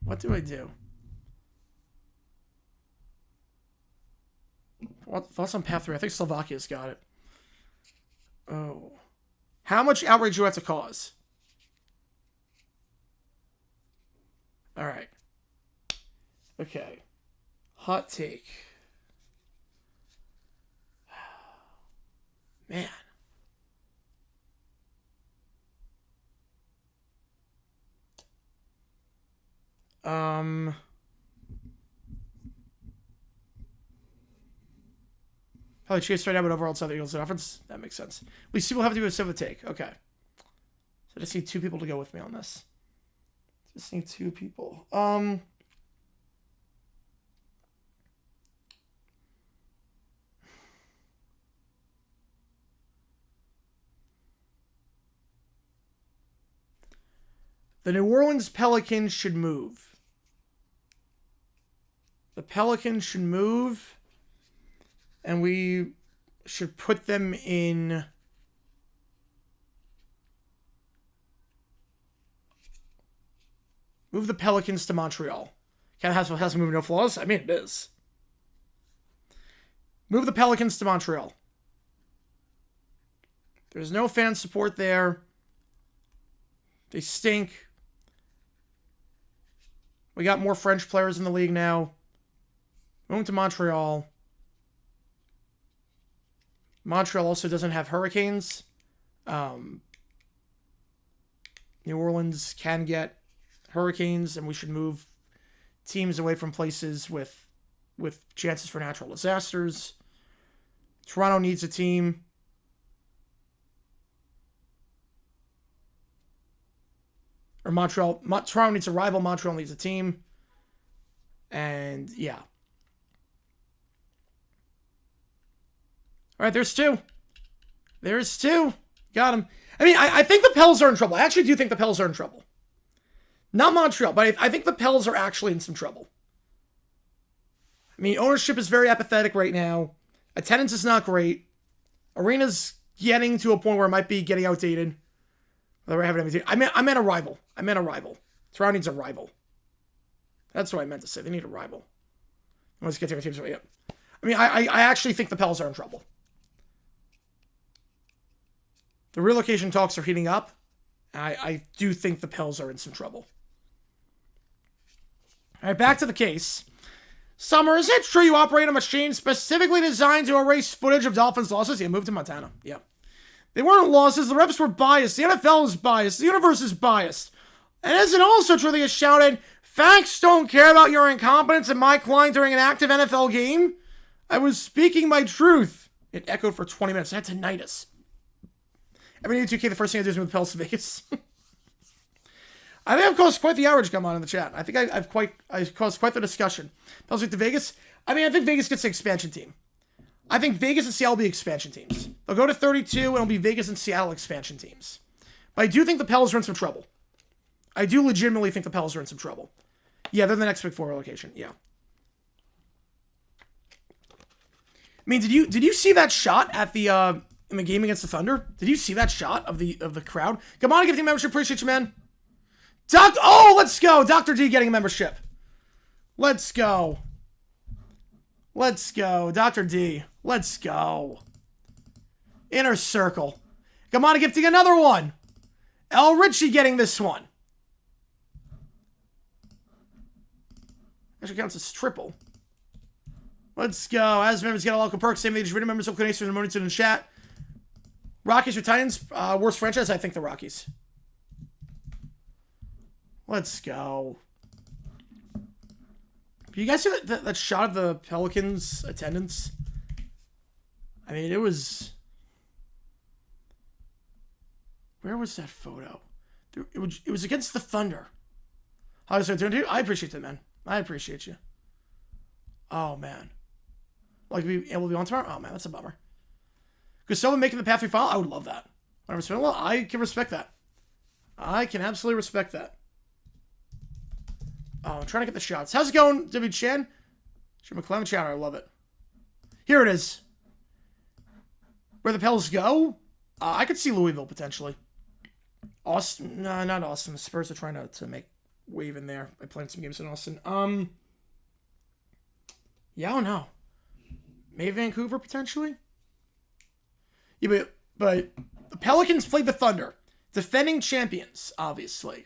What do I do? Thoughts on path 3? I think Slovakia's got it. Oh. How much outrage do you have to cause? All right. Okay. Hot take. Man. Probably Chiefs right now, but overall it's the Eagles offense. That makes sense. At least people have to do a civil take. Okay. So I just need 2 people to go with me on this. Just need 2 people. The New Orleans Pelicans should move. The Pelicans should move. And we should put them in... Move the Pelicans to Montreal. Kind of has to move no flaws? I mean, it is. Move the Pelicans to Montreal. There's no fan support there. They stink. We got more French players in the league now. Move to Montreal. Montreal also doesn't have hurricanes. New Orleans can get hurricanes, and we should move teams away from places with chances for natural disasters. Toronto needs a team. Or Toronto needs a rival. Montreal needs a team. And yeah. All right, there's two. There's two. Got him. I mean, I think the Pels are in trouble. I actually do think the Pels are in trouble. Not Montreal, but I think the Pels are actually in some trouble. I mean, ownership is very apathetic right now. Attendance is not great. Arena's getting to a point where it might be getting outdated. I meant a rival. Toronto needs a rival. That's what I meant to say. They need a rival. Let's get to our teams. Yeah. I mean, I actually think the Pels are in trouble. The relocation talks are heating up. I do think the Pels are in some trouble. All right, back to the case. Summer, is it true you operate a machine specifically designed to erase footage of Dolphins losses? Yeah, moved to Montana. Yeah. They weren't losses. The refs were biased. The NFL is biased. The universe is biased. And is it also true that you shouted, "Facts don't care about your incompetence and my client during an active NFL game"? I was speaking my truth. It echoed for 20 minutes. I had tinnitus. Every new 2K, the first thing I do is move the Pels to Vegas. I think I've caused quite the outrage come on in the chat. I think I've caused quite the discussion. Pels to Vegas. I mean, I think Vegas gets an expansion team. I think Vegas and Seattle will be expansion teams. They'll go to 32, and it'll be Vegas and Seattle expansion teams. But I do think the Pels are in some trouble. I do legitimately think the Pels are in some trouble. Yeah, they're the next Big Four location. Yeah. I mean, did you see that shot at the in the game against the Thunder? Did you see that shot of the crowd? Come on, gifting membership. Appreciate you, man. Let's go. Dr. D getting a membership. Let's go. Let's go. Dr. D. Let's go. Inner Circle. Come on, gifting another one. L. Ritchie getting this one. Actually counts as triple. Let's go. As members get a local perk. Same age, members of Canadian and Mornington in the chat. Rockies or Titans? Worst franchise? I think the Rockies. Let's go. You guys see that shot of the Pelicans attendance? I mean, it was... Where was that photo? It was against the Thunder. How is it doing? I appreciate that, man. I appreciate you. Oh, man. Like, be able to be on tomorrow? Oh, man, that's a bummer. Because someone making the path through final? I would love that. Well, I can respect that. I can absolutely respect that. Oh, I'm trying to get the shots. How's it going, W. Chan? Sure, McClellan Chowder, I love it. Here it is. Where the Pels go? I could see Louisville, potentially. Austin. No, not Austin. The Spurs are trying to make wave in there by playing some games in Austin. Yeah, I don't know. Maybe Vancouver, potentially? Yeah, but the Pelicans played the Thunder. Defending champions, obviously.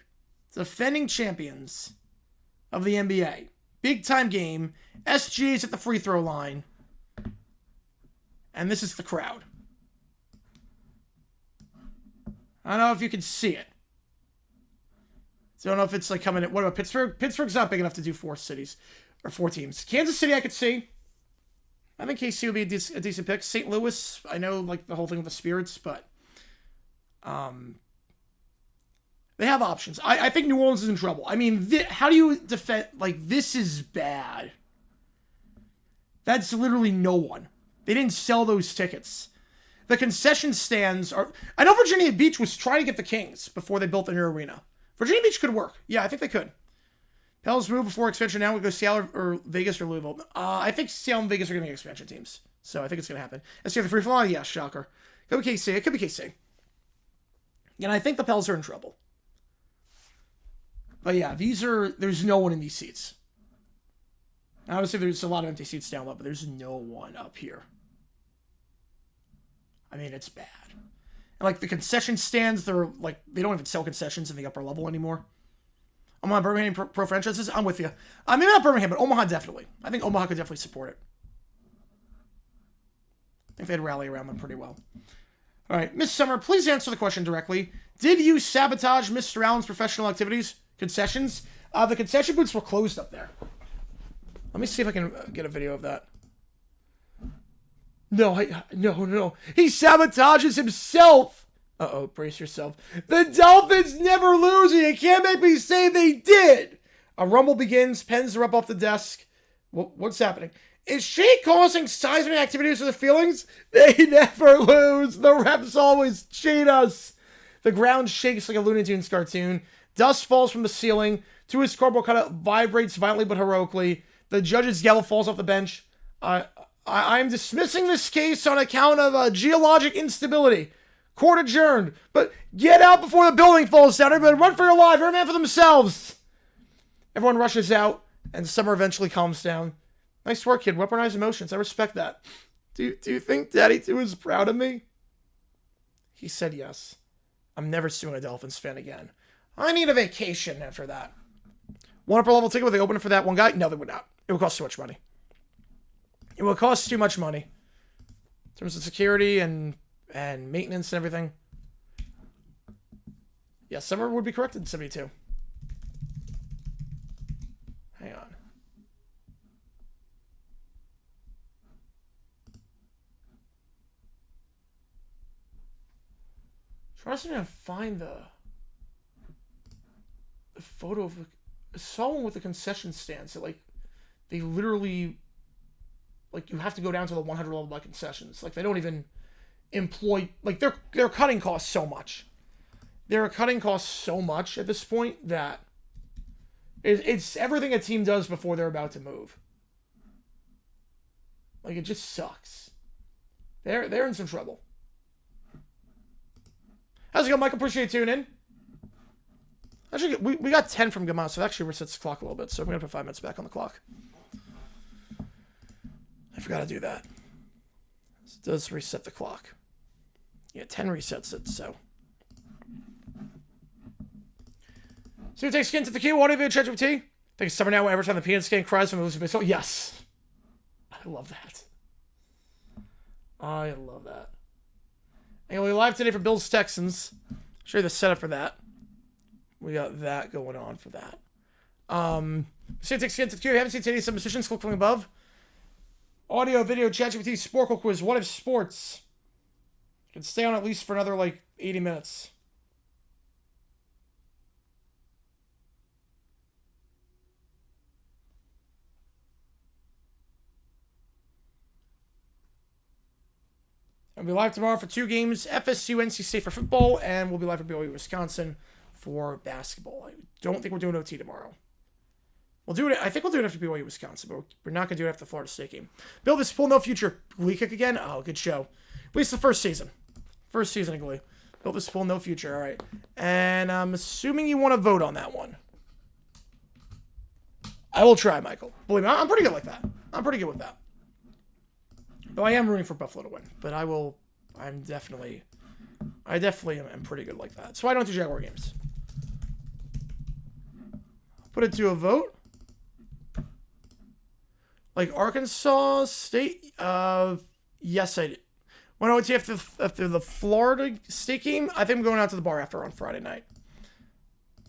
Defending champions of the NBA. Big time game. SGA's at the free throw line. And this is the crowd. I don't know if you can see it. I don't know if it's like coming in. What about Pittsburgh? Pittsburgh's not big enough to do 4 cities. Or 4 teams. Kansas City I could see. I think KC would be a decent pick. St. Louis, I know like the whole thing with the Spirits, but they have options. I think New Orleans is in trouble. I mean, how do you defend? Like, this is bad. That's literally no one. They didn't sell those tickets. The concession stands are... I know Virginia Beach was trying to get the Kings before they built the new arena. Virginia Beach could work. Yeah, I think they could. Pels move before expansion now. We go Seattle or Vegas or Louisville. I think Seattle and Vegas are going to get expansion teams. So I think it's going to happen. Let's get the free flow. Yeah, shocker. Go KC. It could be KC. And I think the Pels are in trouble. But yeah, there's no one in these seats. Obviously, there's a lot of empty seats down low, but there's no one up here. I mean, it's bad. And like the concession stands, they don't even sell concessions in the upper level anymore. Omaha, Birmingham pro franchises, I'm with you. Maybe not Birmingham, but Omaha definitely. I think Omaha could definitely support it. I think they'd rally around them pretty well. All right, Miss Summer, please answer the question directly. Did you sabotage Mr. Allen's professional activities, concessions? The concession booths were closed up there. Let me see if I can get a video of that. No. He sabotages himself. Uh-oh, brace yourself. The Dolphins never lose, and you can't make me say they did. A rumble begins. Pens are up off the desk. What's happening? Is she causing seismic activities with the feelings? They never lose. The refs always cheat us. The ground shakes like a Looney Tunes cartoon. Dust falls from the ceiling. To his cardboard cutout vibrates violently but heroically. The judge's gavel falls off the bench. I'm dismissing this case on account of geologic instability. Court adjourned. But get out before the building falls down. Everybody run for your life. Every man for themselves. Everyone rushes out, and Summer eventually calms down. Nice work, kid. Weaponize emotions. I respect that. Do you think Daddy 2 is proud of me? He said yes. I'm never suing a Dolphins fan again. I need a vacation after that. One upper level ticket, would they open it for that one guy? No, they would not. It would cost too much money. It would cost too much money. In terms of security and maintenance and everything. Yeah, Summer would be correct in 72. Hang on. Try to find the photo of someone with the concession stands that, like, they literally, like, you have to go down to the 100 level by concessions. Like, they don't even employ, like, they're cutting costs so much. They're cutting costs so much at this point that it's everything a team does before they're about to move. Like, it just sucks. They're in some trouble. How's it going, Mike? Appreciate you tuning in. Actually, we got 10 from Gamal, so it actually resets the clock a little bit, so I'm going to put 5 minutes back on the clock. I forgot to do that. It does reset the clock. Yeah, 10 resets it, so. So you take skin to the queue. What do you do, ChatGPT? Think Summer now every time the peanut skin cries when it loses baseball? Yes. I love that. I love that. And we're live today for Bills Texans. Show you the setup for that. We got that going on for that. So you take skin to the queue. You haven't seen today's submissions. Click from above. Audio, video, ChatGPT, Sporkle quiz. What if sports? Can stay on at least for another, like, 80 minutes. I'll be live tomorrow for 2 games. FSU, NC State for football, and we'll be live for BYU, Wisconsin for basketball. I don't think we're doing OT tomorrow. We'll do it. I think we'll do it after BYU, Wisconsin, but we're not going to do it after the Florida State game. Build this full no future. Glee kick again? Oh, good show. At least the first season. First season of Glee. Build this full no future. All right. And I'm assuming you want to vote on that one. I will try, Michael. Believe me, I'm pretty good like that. I'm pretty good with that. Though I am rooting for Buffalo to win. But I definitely am pretty good like that. So I don't do Jaguar games. Put it to a vote. Like Arkansas State? Yes, I did. When I went to after the Florida State game, I think I'm going out to the bar after on Friday night.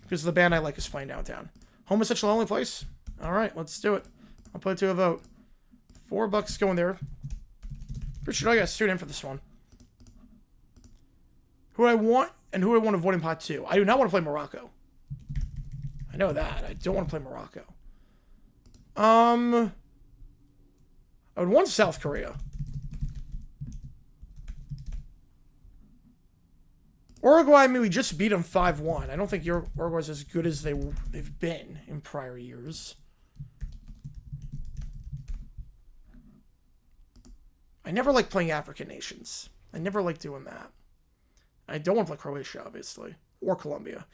Because the band I like is playing downtown. Home is such a lonely place. All right, let's do it. I'll put it to a vote. $4 going there. Pretty sure I got to tune in for this one. Who I want and who I want to vote in pot 2. I do not want to play Morocco. I know that. I don't want to play Morocco. I would want South Korea. Uruguay, I mean, we just beat them 5-1. I don't think Uruguay's as good as they've been in prior years. I never like playing African nations. I never like doing that. I don't want to play Croatia, obviously. Or Colombia.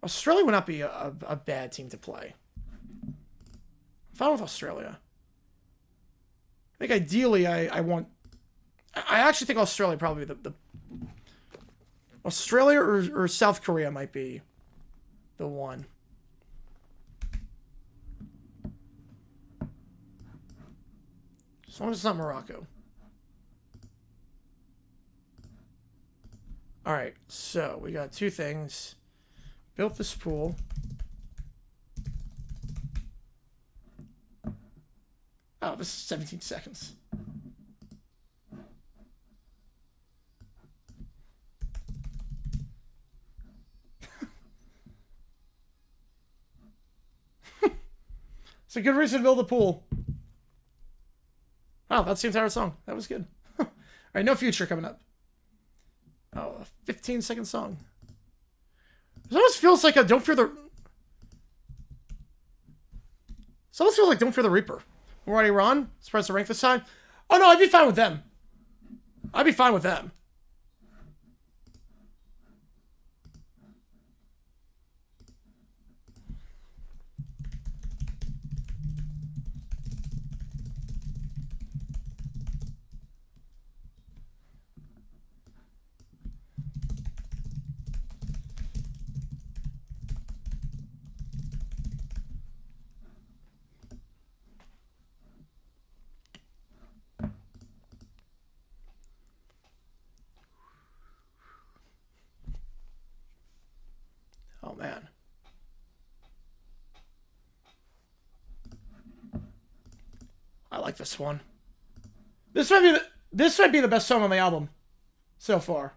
Australia would not be a bad team to play. I'm fine with Australia. I think ideally I want... I actually think Australia probably the Australia or South Korea might be the one. As long as it's not Morocco. Alright, so we got 2 things. built this pool. Oh, this is 17 seconds. It's a good reason to build a pool. Wow, that's the entire song. That was good. All right, no future coming up. Oh, a 15-second song. It almost feels like a Don't Fear the... It almost feels like Don't Fear the Reaper. We're already Ron. Surprised to rank this time. Oh, no, I'd be fine with them. I'd be fine with them. Oh, man. I like this one. This might be the best song on the album so far.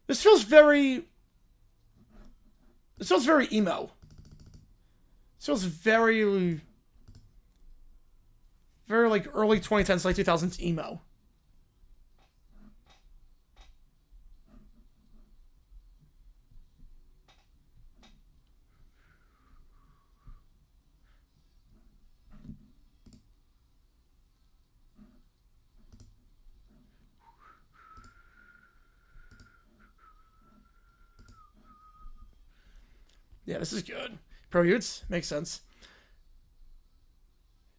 This feels very emo. This feels very like early 2010s, late 2000s emo. Yeah, this is good. Pro Utes? Makes sense.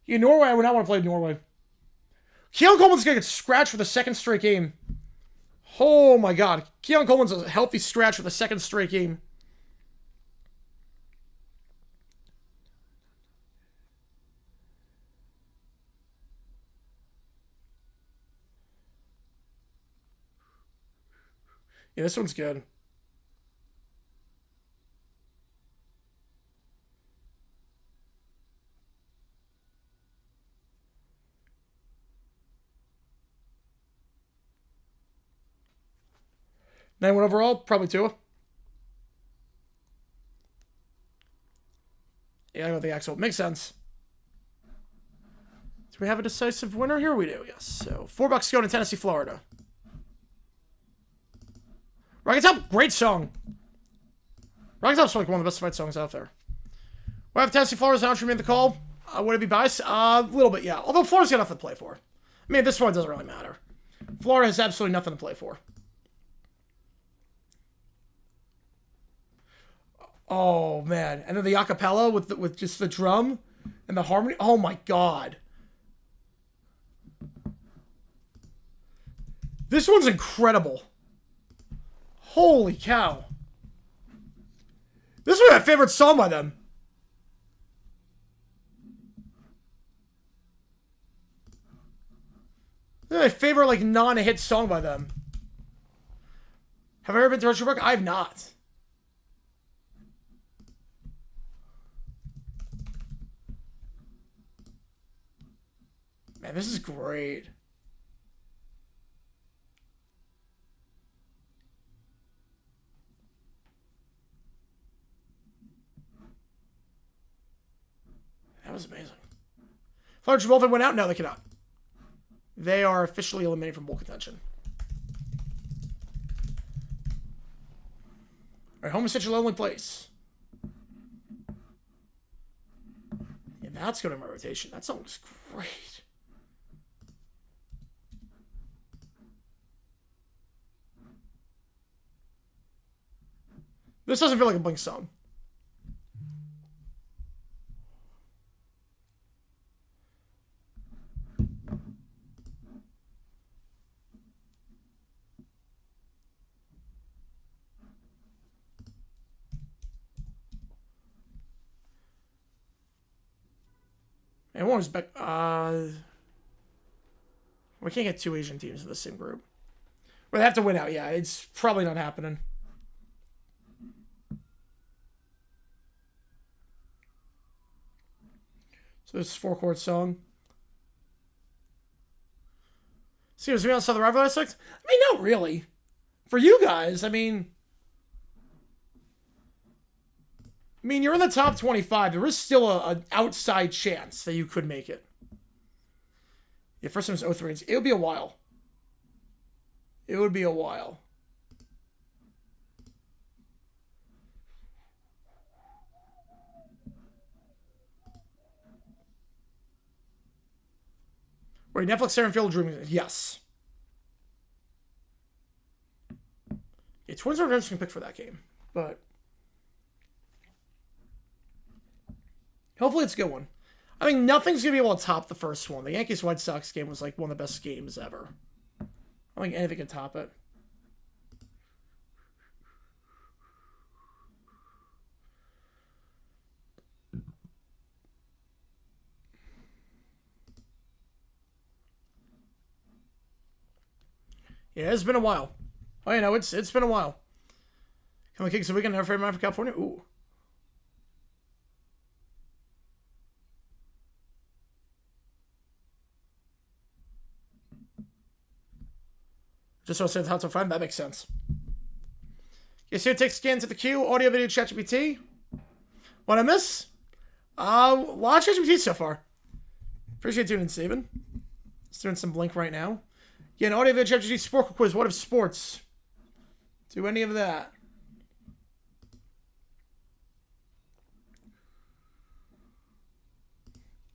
Yeah, Norway, I would not want to play Norway. Keelan Coleman's going to get scratched for the second straight game. Oh my god. Keelan Coleman's a healthy scratch for the second straight game. Yeah, this one's good. Nine one overall, probably two. Yeah, I got the Axel. Makes sense. Do we have a decisive winner here? We do, yes. So, $4 going to Tennessee, Florida. Rocket Top, great song. Rocket Top's like one of the best fight songs out there. We have Tennessee, Florida's an entry made the call. Would it be biased? A little bit, yeah. Although Florida's got nothing to play for. I mean, this one doesn't really matter. Florida has absolutely nothing to play for. Oh, man. And then the acapella with just the drum and the harmony. Oh, my God. This one's incredible. Holy cow. This is my favorite song by them. This is my favorite, like, non-hit song by them. Have I ever been to Retro Brook? I have not. Man, this is great. That was amazing. Florida Gibraltar went out. No, they cannot. They are officially eliminated from bowl contention. All right, home is such a lonely place. Yeah, that's going to my rotation. That song was great. This doesn't feel like a Blink song. And one was back. We can't get two Asian teams in the same group. Well, they have to win out. Yeah, it's probably not happening. So this is 4-chord song. See, was me on Southern Rival aspect? I mean, not really. For you guys, I mean, you're in the top 25. There is still an outside chance that you could make it. Yeah, first time was 03. It would be a while. It would be a while. Wait, Netflix Aaron Field Dream. Yes. Yeah, Twins are an interesting pick for that game, but hopefully it's a good one. I think nothing's going to be able to top the first one. The Yankees-White Sox game was like one of the best games ever. I don't think anything can top it. Yeah, it's been a while. Oh, you know, it's been a while. Come on, Kings, so we can never favorite man for California. Ooh. Just so I said how to find that makes sense. You see, it takes scan to the queue, audio, video, ChatGPT. What I miss? A lot of ChatGPT so far. Appreciate tuning in, Steven. Just doing some Blink right now. Yeah, an audio, video, ChatGPT sport quiz. What if sports? Do any of that?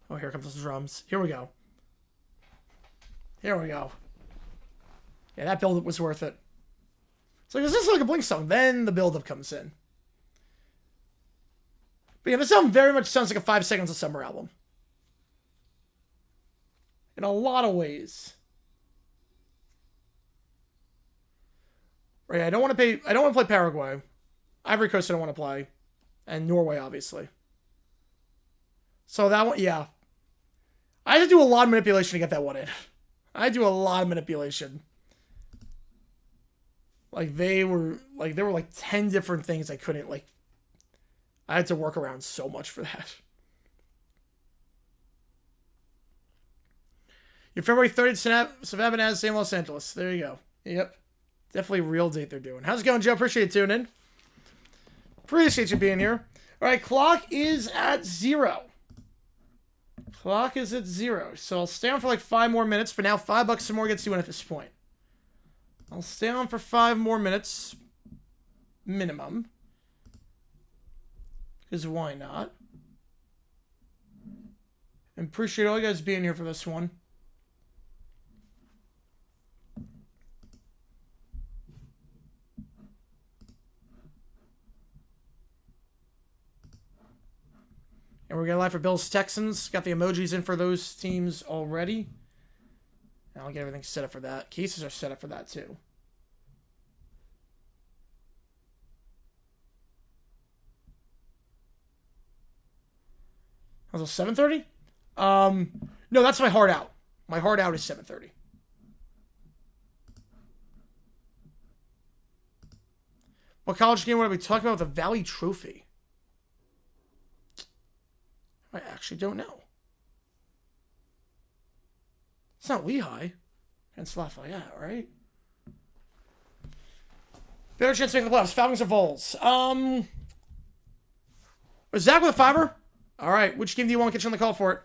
Oh, here comes the drums. Here we go. Here we go. Yeah, that build-up was worth it. So is this like a Blink song? Then the build-up comes in. But yeah, this song very much sounds like a 5 Seconds of Summer album. In a lot of ways. Right, I don't want to play Paraguay. Ivory Coast I don't want to play. And Norway, obviously. So that one, yeah. I had to do a lot of manipulation to get that one in. I do a lot of manipulation. Like, there were like 10 different things I couldn't, like, I had to work around so much for that. Your February 30th, Savannah, as in Los Angeles. There you go. Yep. Definitely real date they're doing. How's it going, Joe? Appreciate you tuning in. Appreciate you being here. All right, clock is at 0. Clock is at 0. So I'll stay on for like 5 more minutes. For now, $5 some more gets you in at this point. I'll stay on for 5 more minutes. Minimum. Because why not? And appreciate all you guys being here for this one. And we're going to live for Bills Texans. Got the emojis in for those teams already. And I'll get everything set up for that. Cases are set up for that too. Was it 7:30? No, that's my hard out. My hard out is 7:30. What college game would I be talking about with the Valley Trophy? I actually don't know. It's not Lehigh. Against Lafayette, right? Better chance to make the playoffs. Falcons or Vols? Was Zach with a fiver? All right. Which game do you want? Get you on the call for it.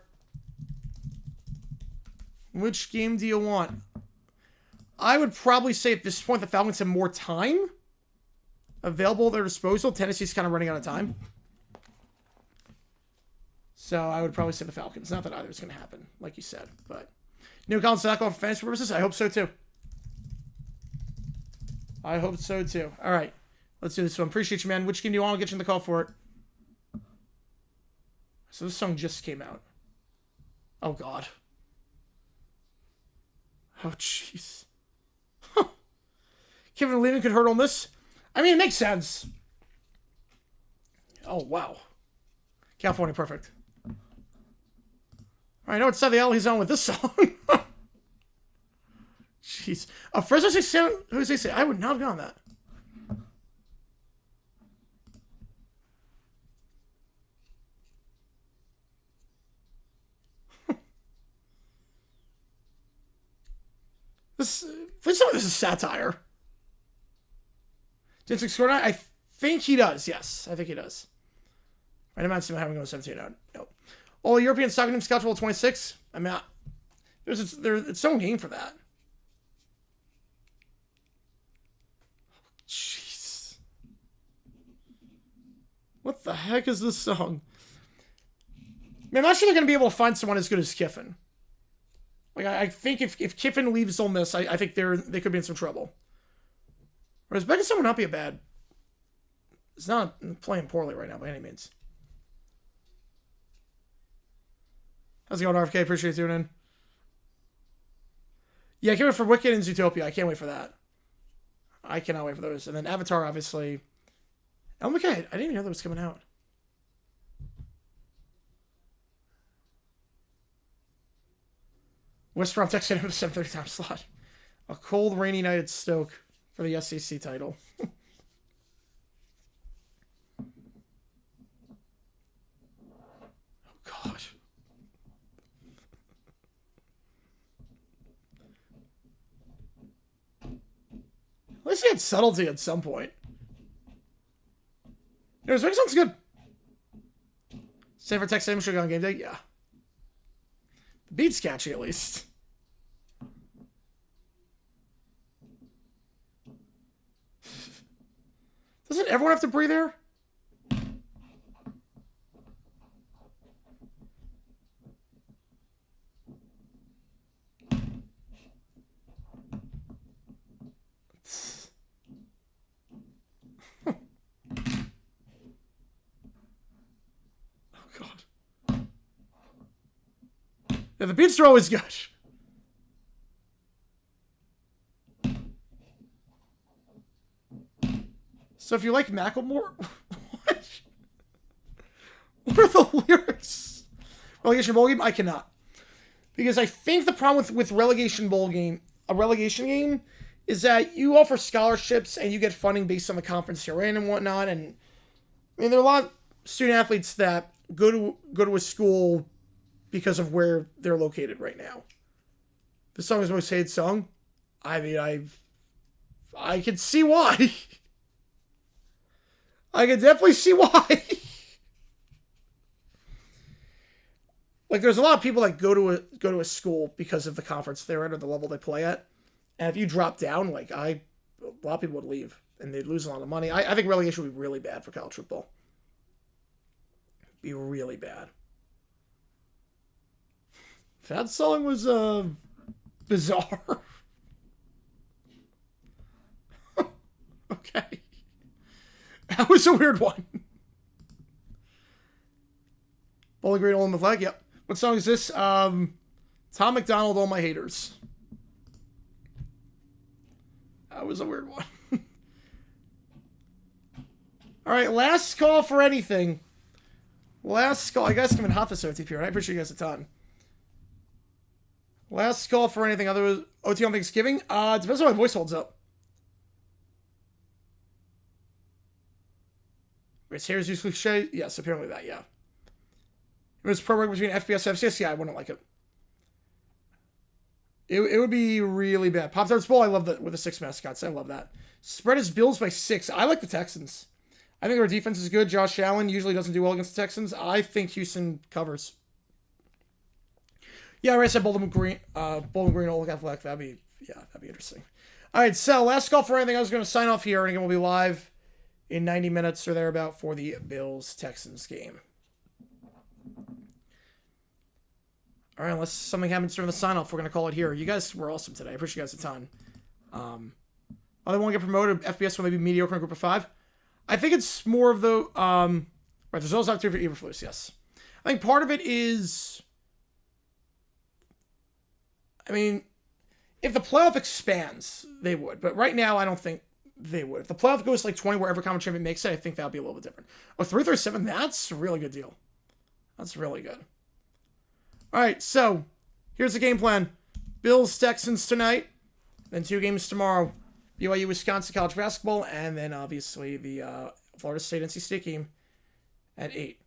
Which game do you want? I would probably say at this point the Falcons have more time available at their disposal. Tennessee's kind of running out of time. So I would probably say the Falcons. Not that either is going to happen, like you said. But New Collins to for fantasy purposes? I hope so too. I hope so too. All right. Let's do this one. Appreciate you, man. Which game do you want? I'll get you in the call for it. So this song just came out. Oh, God. Oh, jeez. Kevin Lehman could hurt on this. I mean, it makes sense. Oh, wow. California, perfect. I know what side of the alley he's on with this song. Jeez. Fresno State, San Jose State. I would not have gone that. Please tell me this is satire. James score 9? I think he does. Yes, I think he does. Right, I'm not having go 17 out. No. All European soccer teams schedule 26. I mean, there's its own game for that. Jeez. What the heck is this song? Man, I'm not sure they're going to be able to find someone as good as Kiffin. Like, I think if Kiffin leaves Ole Miss, I think they could be in some trouble. Whereas Beckinson would not be a bad... It's not playing poorly right now by any means. How's it going, RFK? Appreciate you tuning in. Yeah, I can't wait for Wicked and Zootopia. I can't wait for that. I cannot wait for those. And then Avatar, obviously. Oh my god, I didn't even know that was coming out. West Brom texted him a 7:30 time slot. A cold, rainy night at Stoke for the SEC title. Oh, God. At least he had subtlety at some point. This sounds good. Save for Texas A&M Sugar on game day? Yeah. The beat's catchy, at least. Doesn't everyone have to breathe there? Yeah, the beats are always good. So if you like Macklemore, what? What are the lyrics? Relegation bowl game? I cannot. Because I think the problem with a relegation game, is that you offer scholarships and you get funding based on the conference you're in and whatnot. And I mean, there are a lot of student athletes that go to a school because of where they're located right now. The song is the most hated song. I mean, I can see why. I can definitely see why. Like, there's a lot of people that go to a school because of the conference they're in or the level they play at. And if you drop down, like, a lot of people would leave and they'd lose a lot of money. I think relegation would be really bad for college football. Be really bad. That song was bizarre. Okay. That was a weird one. Bowling Green, All in the Flag. Yep. What song is this? Tom McDonald, All My Haters. That was a weird one. All right, last call for anything. Last call. You guys coming hot this OTP, right? I appreciate you guys a ton. Last call for anything other than OT on Thanksgiving? It depends on how my voice holds up. Is hair's use cliche? Yes, apparently that, yeah. If it was pro between FBS and FCS, yeah, I wouldn't like it. It would be really bad. Pop-Tarts Bowl, I love that with the 6 mascots. I love that. Spread is Bills by 6. I like the Texans. I think their defense is good. Josh Allen usually doesn't do well against the Texans. I think Houston covers. Yeah, right. I said Bowling Green, Old Catholic. That'd be interesting. All right, so last call for anything. I was going to sign off here, and again, we'll be live in 90 minutes or thereabout for the Bills-Texans game. All right, unless something happens during the sign-off, we're going to call it here. You guys were awesome today. I appreciate you guys a ton. They want to get promoted. FBS will maybe mediocre in group of 5. I think it's more of the... right, there's also opportunity for Eberflus, yes. I think part of it is... I mean, if the playoff expands, they would. But right now, I don't think they would. If the playoff goes to like 20, wherever common champion makes it, I think that would be a little bit different. Oh, 337, that's a really good deal. That's really good. All right, so here's the game plan. Bills, Texans tonight. Then 2 games tomorrow. BYU, Wisconsin college basketball, and then obviously the Florida State NC State game at 8.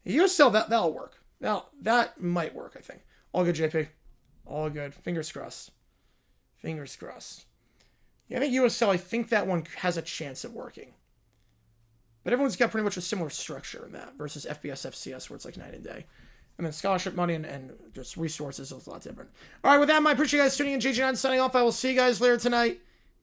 USL, that'll work. Now, that might work, I think. All good, JP. All good. Fingers crossed. Fingers crossed. Yeah, I think USL, I think that one has a chance at working. But everyone's got pretty much a similar structure in that versus FBS, FCS, where it's like night and day. And then scholarship money and just resources is a lot different. All right, with that, I appreciate you guys tuning in. JG9 signing off. I will see you guys later tonight.